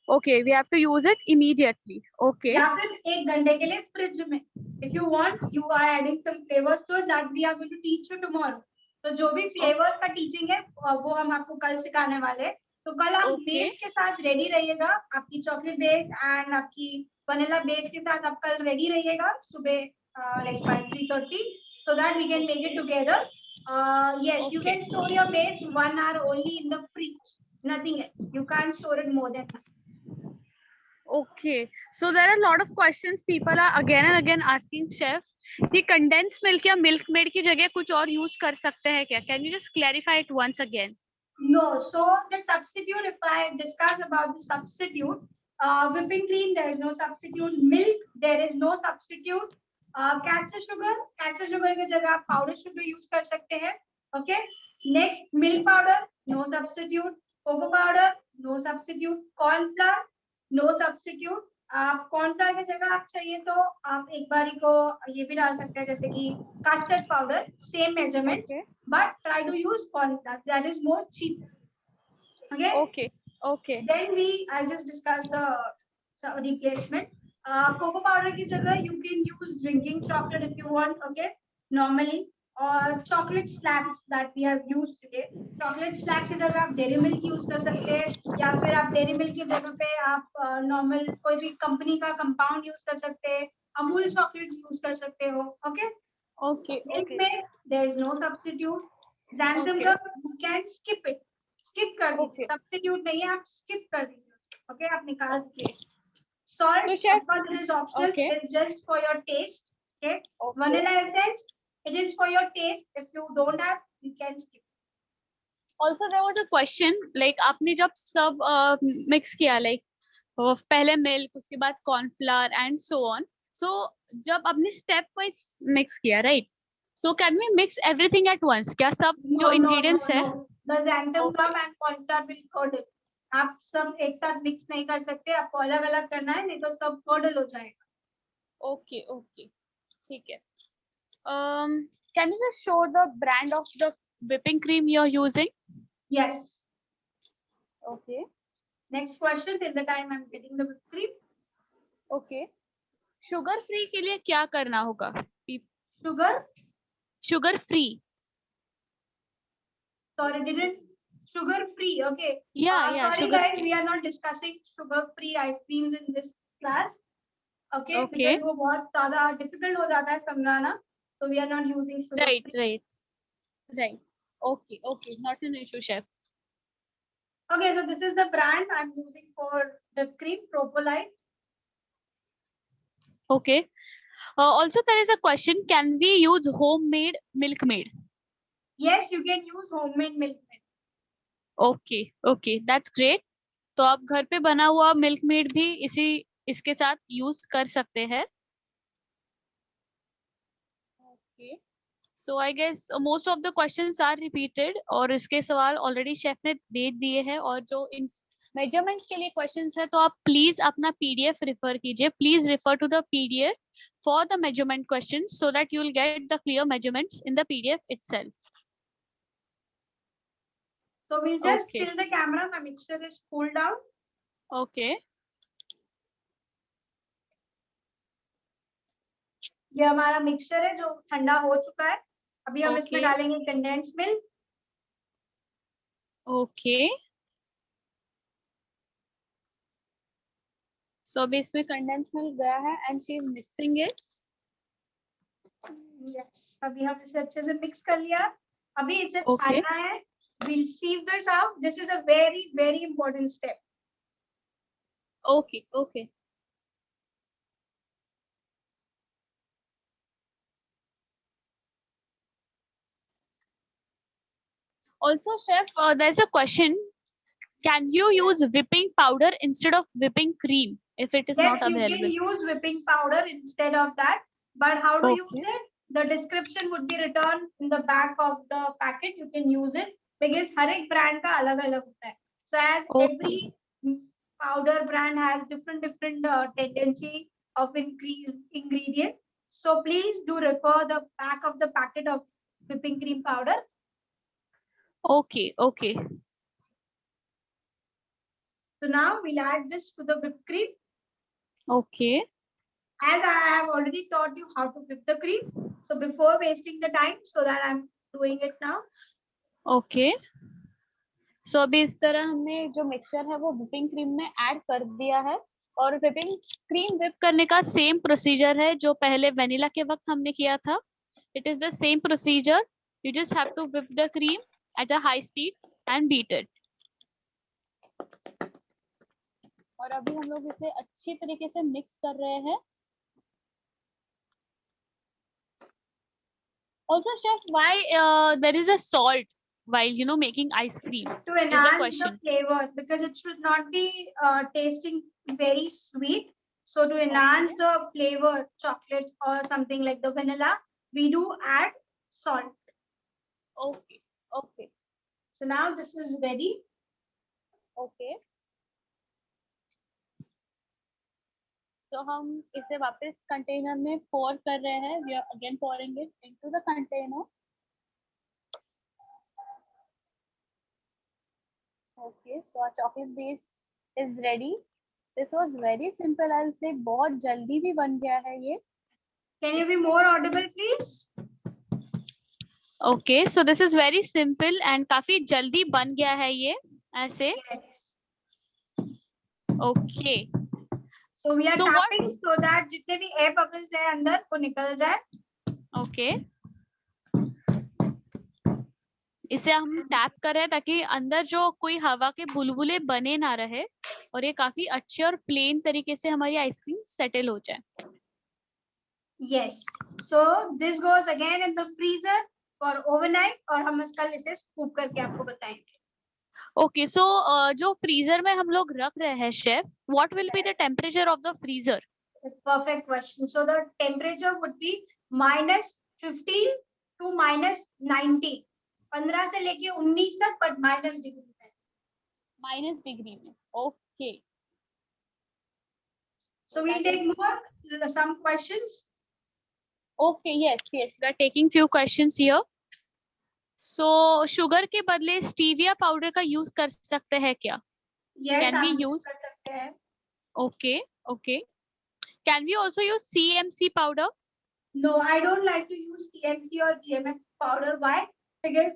Okay, we have to use it immediately. Okay. या फिर 1 घंटे के लिए fridge में. If you want, you are adding some flavors to it that we are going to teach you tomorrow. तो जो भी flavors का teaching है वो हम आपको कल सिखाने वाले हैं. तो कल आप Okay. बेस के साथ रेडी रहिएगा. आपकी चॉकलेट बेस एंड आपकी वनीला बेस के साथ आप कल रेडी रहिएगा सुबह like by 3:30 so that we can make it together. Yes, you Okay. can store your base 1 hour only in the fridge. Nothing else. You can't store it more than that. Okay, so there are a lot of questions people are again and again asking chef कि condensed milk या milk maid की जगह कुछ और use कर सकते हैं क्या? Can you just clarify it once again? No, so the substitute, if I discuss about the substitute, whipping cream, there is no substitute. Milk, there is no substitute. Castor sugar की जगह आप powder sugar use कर सकते हैं. Okay. Next, milk powder, no substitute. Cocoa powder, no substitute. Corn flour, no substitute. आप corn flour की जगह आप चाहिए तो आप एक बारी को ये भी डाल सकते हैं जैसे कि custard powder, same measurement, Okay. but try to use corn flour. That is more cheap. Okay. Okay. Okay. Then I just discussed the replacement. Cocoa powder की जगह you can use drinking chocolate if you want. Okay. Normally. और chocolate slabs that we have used today. Chocolate slab की जगह आप dairy milk use कर सकते हैं या फिर आप dairy milk की जगह पे आप normal कोई भी company का compound use कर सकते हैं. अमूल chocolates use कर सकते हो. Okay. Okay. Milk Okay. में there is no substitute. Xanthan Okay. gum you can skip it. Skip कर दीजिए. Okay. Substitute नहीं है आप skip कर दीजिए. Okay, आप निकाल दीजिए. Salt, So chef. of course, it is optional. Okay. It's just for your taste. Okay. Okay. Vanilla essence, it is for your taste. If you don't have, you can skip. Also there was a question like आपने जब सब mix किया like पहले milk उसके बाद corn flour and so on, so जब आपने step wise mix किया right, so can we mix everything at once? क्या सब जो ingredients है? No. The xanthan Okay. gum and corn flour will curdle. आप सब एक साथ mix नहीं कर सकते. आपको अलग अलग करना है नहीं तो सब curdle हो जाएगा. Okay. Okay. ठीक है. Can you just show the brand of the whipping cream you're using? Yes. Okay. Next question. Till the time I'm getting the whipped cream. Okay. Sugar free के लिए क्या करना होगा? Sugar. Sugar free. Sorry, didn't. Sugar free. Okay. Yeah. Sorry Sugar guys, free. we are not discussing sugar free ice creams in this class. Okay. Okay. Because वो बहुत ज़्यादा difficult हो जाता है समझाना. So we are not using sugar Right. free. Right. Okay. Not an issue, chef. Okay, so this is the brand I'm using for the cream, Propolite. Okay. Also, there is a question: can we use homemade Milkmaid? Yes, you can use homemade Milkmaid. Okay. That's great. तो आप घर पे बना हुआ Milkmaid भी इसके साथ use कर सकते हैं. Okay. So I guess most of the questions are repeated और इसके सवाल already शेफ ने दे दिए हैं और जो इन measurements के लिए questions है तो आप please अपना PDF refer कीजिए. Please refer to the PDF for the measurement questions so that you will get the clear measurements in the PDF itself. So we'll just Okay. fill the camera. My mixture is cooled down. Okay. ये हमारा mixture है जो ठंडा हो चुका है। अभी हम इसमें Okay. डालेंगे कंडेंस मिल्क। Okay. So अभी इसमें कंडेंस मिल्क गया है and she is mixing it. Yes, अभी हम इसे अच्छे से मिक्स कर लिया। अभी इसे Okay. छानना है। We'll sieve this out. This is a very, very important step. Okay. Okay. Also, chef, there's a question. Can you use whipping powder instead of whipping cream if it is Yes, not you can available? use whipping powder instead of that. But how to use Okay. it? The description would be written in the back of the packet. You can use it because हर एक brand का अलग अलग होता है. So as Okay. every powder brand has different tendency of increase ingredient. So please do refer the back of the packet of whipping cream powder. Okay. Okay. So now we'll add this to the whipped cream. Okay. As I have already taught you how to whip the cream. So before wasting the time, so that I'm doing it now. Okay. So अभी इस तरह हमने जो mixture है वो whipping cream में add कर दिया है और whipping cream whip करने का सेम प्रोसीजर है जो पहले वेनिला के वक्त हमने किया था. It is the same procedure. You just have to whip the cream at a high speed and beat it. और अभी हम लोग इसे अच्छी तरीके से मिक्स कर रहे हैं. Also, chef, why there is a salt while making ice cream? To Is the enhance the question. flavor, because it should not be tasting very sweet. So to enhance the flavor, chocolate or something like the vanilla, we do add salt. Okay. Okay. So now this is ready. Okay. So हम इसे वापस container में pour कर रहे हैं. We are again pouring it into the container. Okay, so our chocolate base is ready. This was very simple. I'll say बहुत जल्दी भी बन गया है ये. Can you be more audible, please? Okay, so this is very simple and काफी जल्दी बन गया है ये ऐसे. Yes. Okay. So we are So tapping so that जितने भी air bubbles है अंदर वो निकल जाए. Okay. इसे हम टैप कर रहे हैं ताकि अंदर जो कोई हवा के बुलबुले बने ना रहे और ये काफी अच्छे और प्लेन तरीके से हमारी आइसक्रीम सेटल हो जाए. Yes. So this goes again in the freezer for overnight और हम कल इसे scoop करके आपको बताएंगे. Okay, so जो फ्रीजर में हम लोग रख रहे हैं chef, what will be the temperature of the freezer? Perfect question. So the temperature would be -15 to -90. 15 से लेके 19 तक, but माइनस डिग्री में. माइनस डिग्री में. Okay. So we'll take more some questions. Okay, yes, yes. We are taking few questions here. So sugar के बदले stevia powder का use कर सकते हैं क्या? Yes, Can we हम use? कर सकते हैं. Okay, okay. Can we also use CMC powder? No, I don't like to use CMC or GMS powder. Why? Because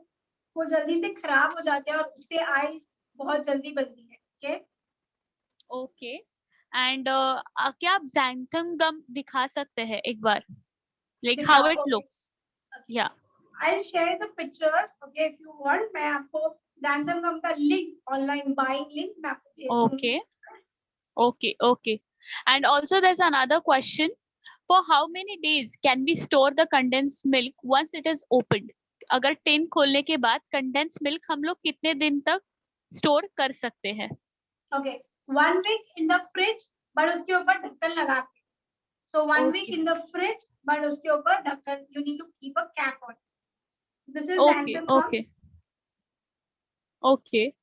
वो जल्दी से खराब हो जाते हैं और उससे आइस बहुत जल्दी बनती है. Okay. Okay. And क्या आप xanthan gum दिखा सकते हैं एक बार? Like how it दिखाओगे? looks. Yeah. I'll share the pictures. Okay, if you want, मैं आपको xanthan gum का link online buying link मैं आपको भेज दूंगी. Okay. Okay, okay. And also there's another question. For how many days can we store the condensed milk once it is opened? अगर tin खोलने के बाद condensed milk हम लोग कितने दिन तक स्टोर कर सकते हैं? Okay, 1 week in the fridge, but उसके ऊपर ढक्कन लगा के. So 1 week Okay. in the fridge, but उसके ऊपर ढक्कन. You need to keep a cap on. This is Okay, xanthan gum. okay. Okay.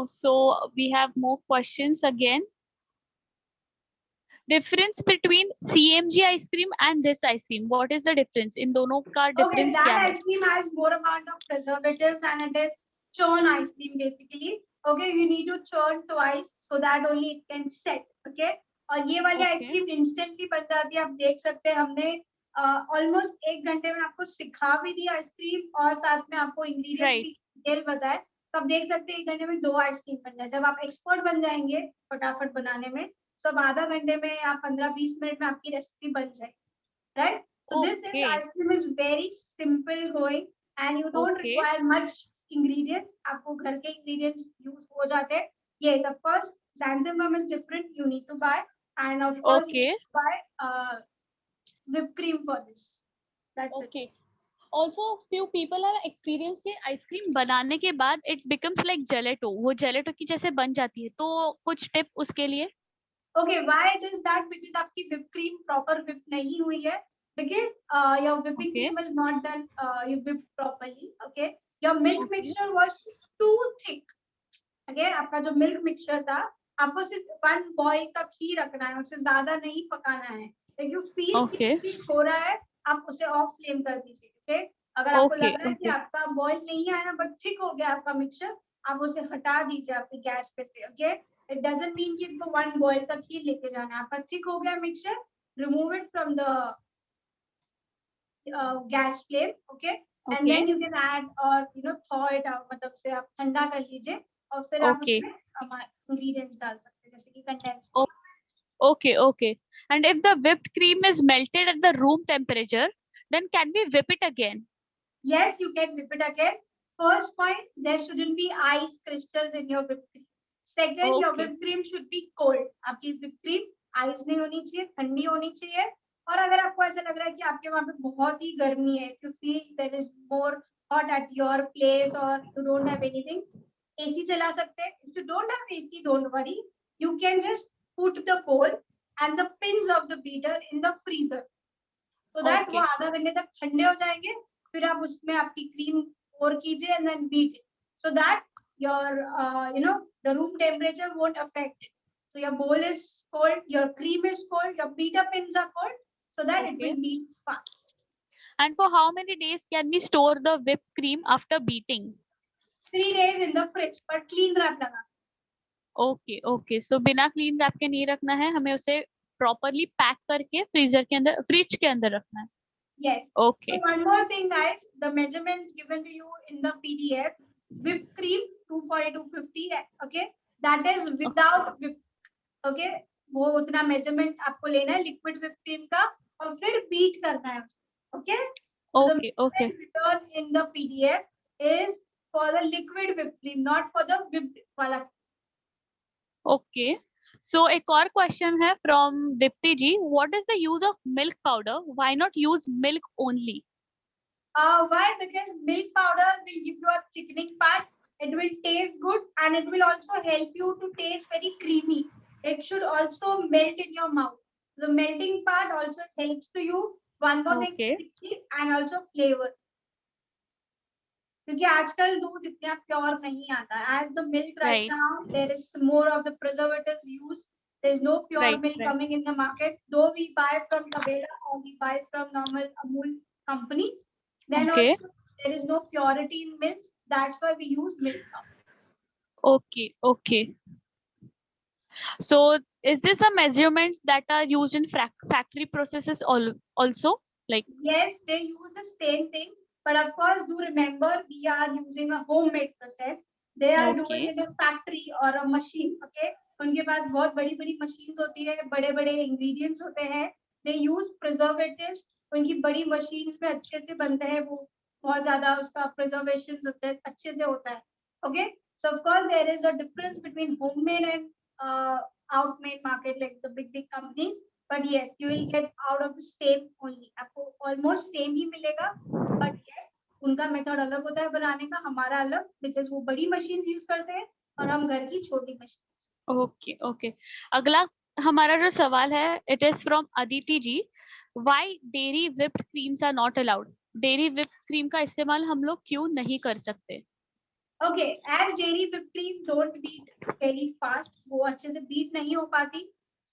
So we have more questions again. Difference between CMG ice cream and this ice cream. What is the difference? इन दोनों का Okay, difference that क्या है? ice cream has more amount of preservatives and it is churn ice cream basically. Okay, you need to churn twice so that only it can set. Okay, और ये वाली Okay. Ice cream instantly बन जाती है। आप देख सकते हैं हमने ऑलमोस्ट 1 घंटे में आपको सिखा भी दी आइसक्रीम और साथ में आपको इंग्रेडिएंट्स Right. भी डिटेल बताए। तो आप देख सकते हैं 1 घंटे में 2 आइसक्रीम बन जाए। जब आप एक्सपर्ट बन जाएंगे फटाफट बनाने में, तो अब आधा घंटे में या 15-20 मिनट में आपकी रेसिपी बन जाएगी, right? So this is Okay. ice cream is very simple going and you don't Okay. require much ingredients. आपको घर के ingredients use हो जाते हैं। Yes, of course, xanthan is different. You need to buy, and of course you Okay. need to buy whipped cream for this. That's it. Okay. Also, few people have experienced कि ice cream बनाने के बाद it becomes like gelato. वो gelato की जैसे बन जाती है, तो कुछ टिप उसके लिए? Okay, why it is that? Because आपकी whipped cream proper whip नहीं हुई है. Because your whipping Okay. cream is not done you whipped properly. Okay, your milk Okay. mixture was too thick. Again आपका जो milk mixture था, आपको सिर्फ 1 boil तक ही रखना है, उससे ज्यादा नहीं पकाना है। If you feel Okay. हो रहा है, आप उसे ऑफ फ्लेम कर दीजिए। ओके, अगर आपको Okay. लग रहा है कि Okay. आपका बॉईल नहीं आया बट थिक हो गया आपका मिक्सचर, आप उसे हटा दीजिए आपकी गैस पे से। ओके, इट डजंट मीन कि इनको 1 बॉईल तक ही लेके जाना है। आपका थिक हो गया mixture, remove it from the gas flame. Okay, and Okay. Then you can add और थॉ इट आउट, मतलब उसे आप ठंडा कर लीजिए और फिर आप Okay. उसमें इंग्रेडिएंट्स डाल सकते हैं, जैसे कि condense. Oh, okay. Okay. And if the whipped cream is melted at the room temperature, then can we whip it again? Yes, you can whip it again. First point, there shouldn't be ice crystals in your whipped cream. Second, your Okay. whipped cream should be cold. आपकी whipped cream ice नहीं होनी चाहिए, ठंडी होनी चाहिए। और अगर आपको ऐसा लग रहा है कि आपके वहां पे बहुत ही गर्मी है, if you feel there is more hot at your place or you don't have anything, AC चला सकते हैं। If you don't have AC, don't worry. You can just put the bowl and the pins of the beater in the freezer, so that वो Okay. आधा घंटे तक ठंडे हो जाएंगे। फिर आप उसमें आपकी क्रीम पोर कीजिए and then beat it, so that your the room temperature won't affect it. So your bowl is cold, your cream is cold, your beater pins are cold, so that it Okay. will beat fast. And for how many days can we store the whipped cream after beating? 3 days in the fridge, but clean wrap लगा। Okay. Okay. So बिना clean wrap के नहीं रखना है, हमें उसे properly pack करके freezer के अंदर, fridge के अंदर रखना है। Yes. Okay. So one more thing, guys, the measurements given to you in the PDF, whipped cream 240 to 250, okay, that is without whipped, okay, वो उतना measurement आपको लेना है liquid whipped cream का और फिर beat करना है उसको, okay? So the Okay. Okay. measurement written in the PDF is for the liquid whipped cream, not for the whipped वाला। Okay. So एक और question है from Dipti ji. What is the use of milk powder? Why not use milk only? Why? Because milk powder will give you a thickening part. It will taste good and it will also help you to taste very creamy. It should also melt in your mouth. The melting part also helps to you. One more thing, Okay. and also flavor. क्योंकि आजकल दूध इतना pure नहीं आता। As the milk right now, there is more of the preservative used. There is no pure milk coming in the market. Though we buy from Tabela or we buy from normal Amul company, then Okay. also there is no purity in milk. That's why we use milk now. Okay. Okay. So is this a measurements that are used in factory processes also? Like, Yes, they use the same thing, but of course, do remember we are using a homemade process. They are doing Okay. in a factory or a machine. Okay, उनके पास बहुत बड़ी बड़ी machines होती है, बड़े बड़े ingredients होते हैं. They use preservatives. उनकी बड़ी machines में अच्छे से बनते हैं वो, बहुत ज़्यादा उसका preservation होता है, अच्छे से होता है. Okay, so of course there is a difference between homemade and outmade market, like the big companies. But yes, you will get out of the same only. आपको almost same ही मिलेगा. But yes, उनका method अलग होता है बनाने का, हमारा अलग, because वो बड़ी मशीन यूज करते हैं और हम घर की छोटी मशीन। Okay. Okay. अगला हमारा जो सवाल है, it is from Aditi ji. Why dairy whipped creams are not allowed? Dairy whipped cream का इस्तेमाल हम लोग क्यों नहीं कर सकते? Okay, as dairy whipped cream don't beat very fast, वो अच्छे से beat नहीं हो पाती.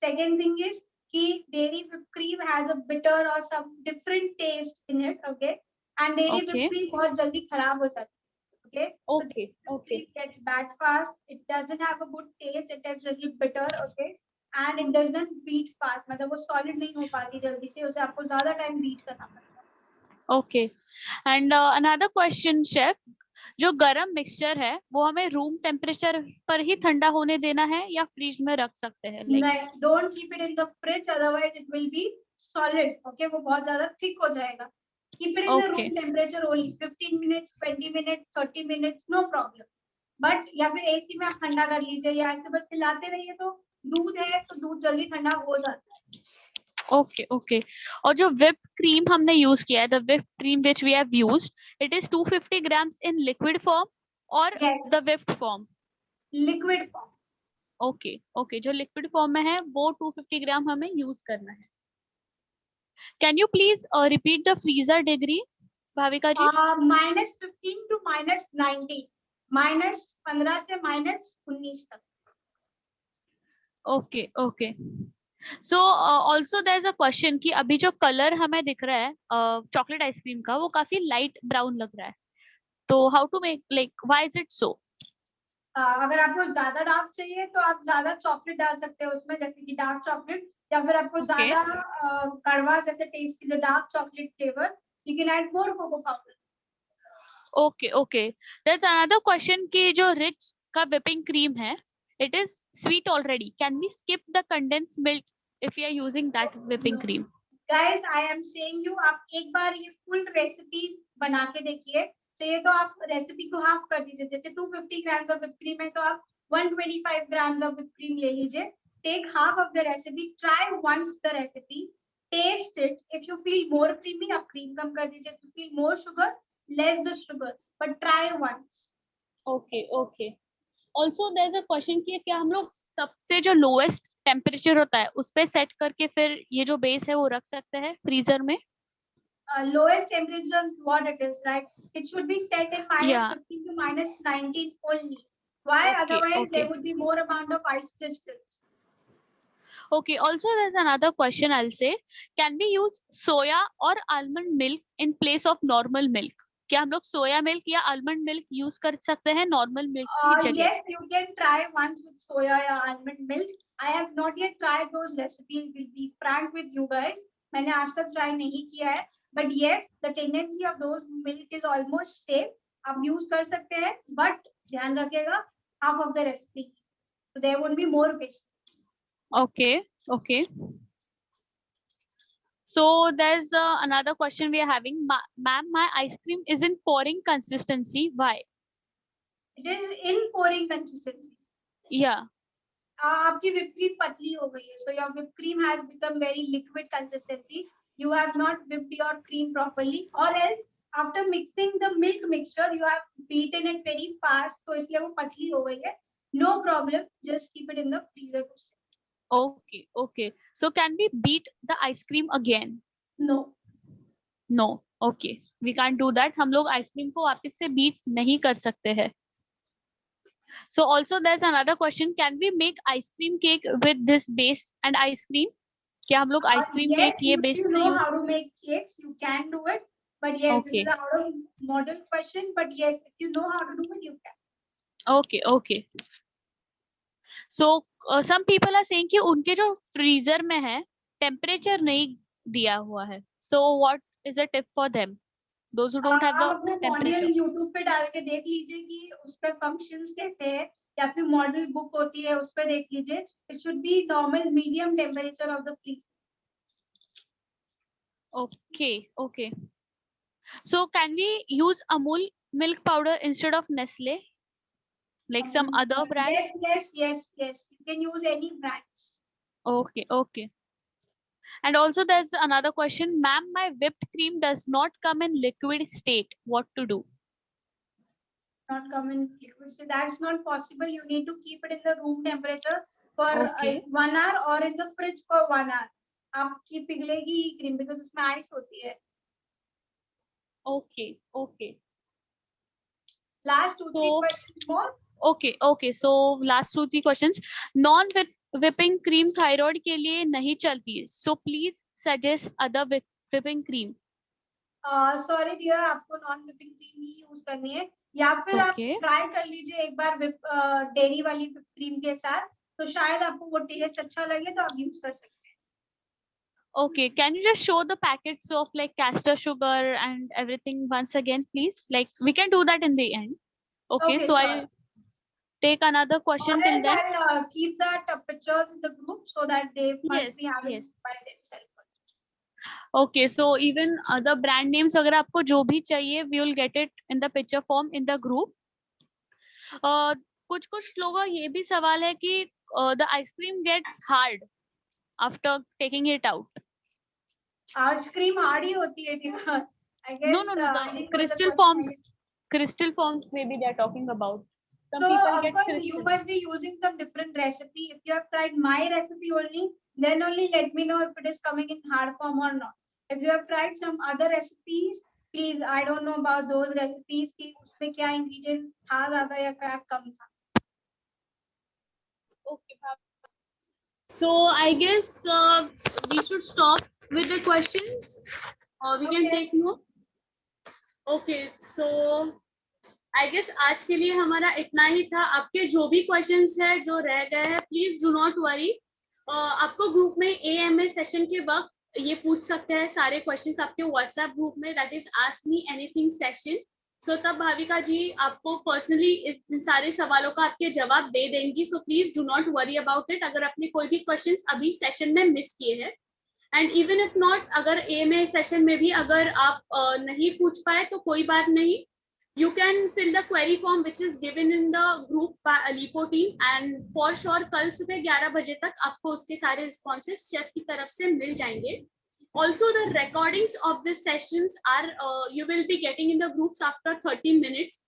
Second thing is कि dairy whipped cream has a bitter or some different taste in it. Okay, and dairy Okay. whipped cream बहुत जल्दी खराब हो जाती है. Okay, so Okay. it gets bad fast. It doesn't have a good taste. It is little bitter. Okay, and it doesn't beat fast, मतलब वो solid नहीं हो पाती जल्दी से, उसे आपको ज़्यादा time beat करना पड़ता है. Okay. And another question, chef. जो गरम मिक्सचर है वो हमें रूम टेम्परेचर पर ही ठंडा होने देना है या फ्रिज में रख सकते हैं? Like, don't keep it in the fridge, otherwise it will be solid. Okay, वो बहुत ज़्यादा thick हो जाएगा. Keep it in the Okay. room temperature only. 15 minutes, 20 minutes, 30 minutes, no problem. But या फिर AC में आप ठंडा कर लीजिए, या ऐसे बस हिलाते रहिए, तो दूध है तो दूध जल्दी ठंडा हो जाता है. Okay okay. और जो whipped cream हमने यूज किया है, the whipped cream which we have used, it is 250 grams in liquid form और Yes. the whipped form? Liquid form. Okay okay. जो लिक्विड फॉर्म में है वो 250 ग्राम हमें यूज करना है. Can you please repeat the freezer degree, Bhavika ji? -15 to -19. -15 से -19 तक. Okay okay. So also there is a question कि अभी जो कलर हमें दिख रहा है चॉकलेट आइसक्रीम का, वो काफी लाइट ब्राउन लग रहा है. तो how to make, like why is it so? अगर आपको ज्यादा डार्क चाहिए तो आप ज्यादा चॉकलेट डाल सकते हो उसमें, जैसे कि डार्क चॉकलेट, या फिर आपको Okay. ज्यादा कड़वा जैसे टेस्ट की dark chocolate flavour, you can add more cocoa powder. Okay okay. There is another question कि जो रिच का व्हिपिंग क्रीम है, it is sweet already. Can we skip the condense milk if we are using that whipping cream? Guys, I am saying you, आप एक बार ये full recipe बना के देखिए. चाहिए तो आप रेसिपी को हाफ कर दीजिए, जैसे 250 ग्राम्स ऑफ व्हिप क्रीम है तो आप 125 ग्राम्स ऑफ व्हिप क्रीम ले लीजिए. Take half of the recipe, try once the recipe, taste it. If you feel more creamy, आप क्रीम कम कर दीजिए. If you feel more sugar, less the sugar, but try once. Okay okay. Also there is a question कि क्या हम लोग सबसे जो लोएस्ट टेम्परेचर होता है उस पे सेट करके फिर ये जो बेस है वो रख सकते हैं फ्रीजर में? Lowest temperature, what it is, right? It should be set in Yeah. -15 to -19 only. Why? Okay, Otherwise, okay. there would be more amount of ice crystals. Okay, also there's another question I'll say. Can we use soya or almond milk in place of normal milk? क्या हम लोग soya milk या almond milk use कर सकते हैं normal milk की जगह? Yes, you can try once with soya or almond milk. I have not yet tried those recipes. Will be frank with you guys. मैंने आज तक try नहीं किया है. But yes, the tendency of those milk is almost same. आप use कर सकते हैं, but ध्यान रखिएगा half of the recipe. So there would be more waste. Okay, okay. So there's another question we are having. Ma'am, my ice cream isn't pouring consistency. Why? It is in pouring consistency. Yeah. आपकी whipped cream पतली हो गई है, so your whipped cream has become very liquid consistency. You have not whipped your cream properly, or else after mixing the milk mixture, you have beaten it very fast, तो इसलिए वो पतली हो गई है. No problem, just keep it in the freezer to set. Okay, okay. So can we beat the ice cream again? No. No. Okay. We can't do that. हम लोग ice cream को वापस से बीट नहीं कर सकते हैं. So also there's another question. Can we make ice cream cake with this base and ice cream? क्या हम लोग आइसक्रीम Yes, केक ये if बेस you से know use? how to make cakes, you can do it. But yes, this Okay. is a out of model question. But yes, if you know how to do it, you can. Okay, okay. So some people are saying कि उनके जो freezer में है temperature नहीं दिया हुआ है. So what is a tip for them? Those who don't have आप the अपने temperature. मॉडल यूट्यूब पे डाल के देख लीजिए कि उसका फंक्शंस कैसे है, या फिर मॉडल बुक होती है उस पे देख लीजिए. It should be normal medium temperature of the freeze. Okay, okay. So can we use Amul milk powder instead of Nestle? Like some other brand? Yes. You can use any brands. Okay, okay. And also there's another question. Ma'am, my whipped cream does not come in liquid state. What to do? Not come in liquid. So that's not possible. You need to keep it in the room temperature for Okay. 1 hour or in the fridge for 1 hour. आपकी पिघलेगी ही cream, because उसमें ice होती है. Okay, okay. Last 2-3 So- questions more. Okay, okay. So last 2-3 questions. Non-whipping cream thyroid के लिए नहीं चलती है. So please suggest other whipping cream. Sorry dear, आपको नॉन व्हिपिंग क्रीम ही यूज करनी है, या फिर आप Okay. ट्राई कर लीजिए एक बार डेयरी वाली क्रीम के साथ. तो शायद आपको वो टेस्ट अच्छा लगे तो आप यूज कर सकते हैं. Okay, can you just show the packets of like castor sugar and everything once again, please? Like we can do that in the end. Okay, Okay, so sure. I'll take another Or question till else then. I'll keep that pictures in the group so that they must Yes, be having yes. by themselves. Okay, so even the brand names अगर आपको जो भी चाहिए, we will get it in the picture form in the group. कुछ कुछ लोगों का ये भी सवाल है कि the ice cream gets hard after taking it out. Ice cream hard ही होती है टीना. I guess No, I the think crystal forms maybe they are talking about. Some So people of get course you crystal. must be using some different recipe. If you have tried my recipe only, then only let me know if it is coming in hard form or not. If you have tried some other recipes, please, I don't know about those recipes कि उसमें क्या ingredients था ज़्यादा या क्या कम था. Okay, So I guess we should stop with the questions. We can Okay. take more. Okay, so I guess आज के लिए हमारा इतना ही था. आपके जो भी questions है जो रह गए हैं, please do not worry. आपको ग्रुप में AMA सेशन के वक्त ये पूछ सकते हैं सारे questions आपके WhatsApp ग्रुप में, that is ask me anything session. So तब भाविका जी आपको पर्सनली इन सारे सवालों का आपके जवाब दे देंगी. So please do not worry about it. अगर आपने कोई भी questions अभी सेशन में मिस किए हैं, एंड इवन इफ नॉट, अगर AMA सेशन में भी अगर आप नहीं पूछ पाए तो कोई बात नहीं. You can fill the query form which is given in the group by Alipo team, and for sure कल सुबह 11 बजे तक आपको उसके सारे responses शेफ की तरफ से मिल जाएंगे. Also the recordings of the sessions are you will be getting in the groups after 30 minutes.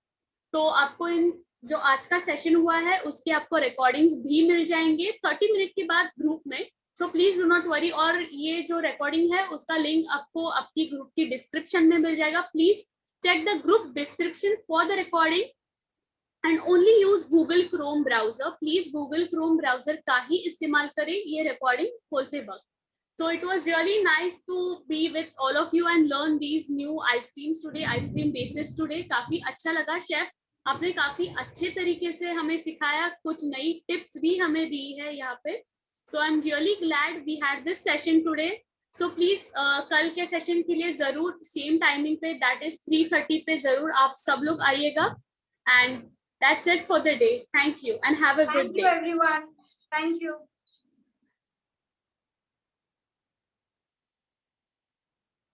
तो आपको इन जो आज का सेशन हुआ है उसके आपको recordings भी मिल जाएंगे 30 मिनट के बाद ग्रुप में. So please do not worry. और ये जो recording है उसका लिंक आपको आपकी ग्रुप की डिस्क्रिप्शन में मिल जाएगा. Please check the group description for the recording and only use Google Chrome browser. Please Google Chrome browser का ही इस्तेमाल करें ये recording खोलते वक्त. So it was really nice to be with all of you and learn these new ice creams today, ice cream bases today. काफी अच्छा लगा chef, आपने काफी अच्छे तरीके से हमें सिखाया, कुछ नई टिप्स भी हमें दी है यहाँ पे. So I'm really glad we had this session today. So please कल के सेशन के लिए जरूर सेम टाइमिंग पे, that is 3:30 पे जरूर आप सब लोग आइएगा. And that's it for the day. Thank you and have a good day. Thank you everyone. Thank you.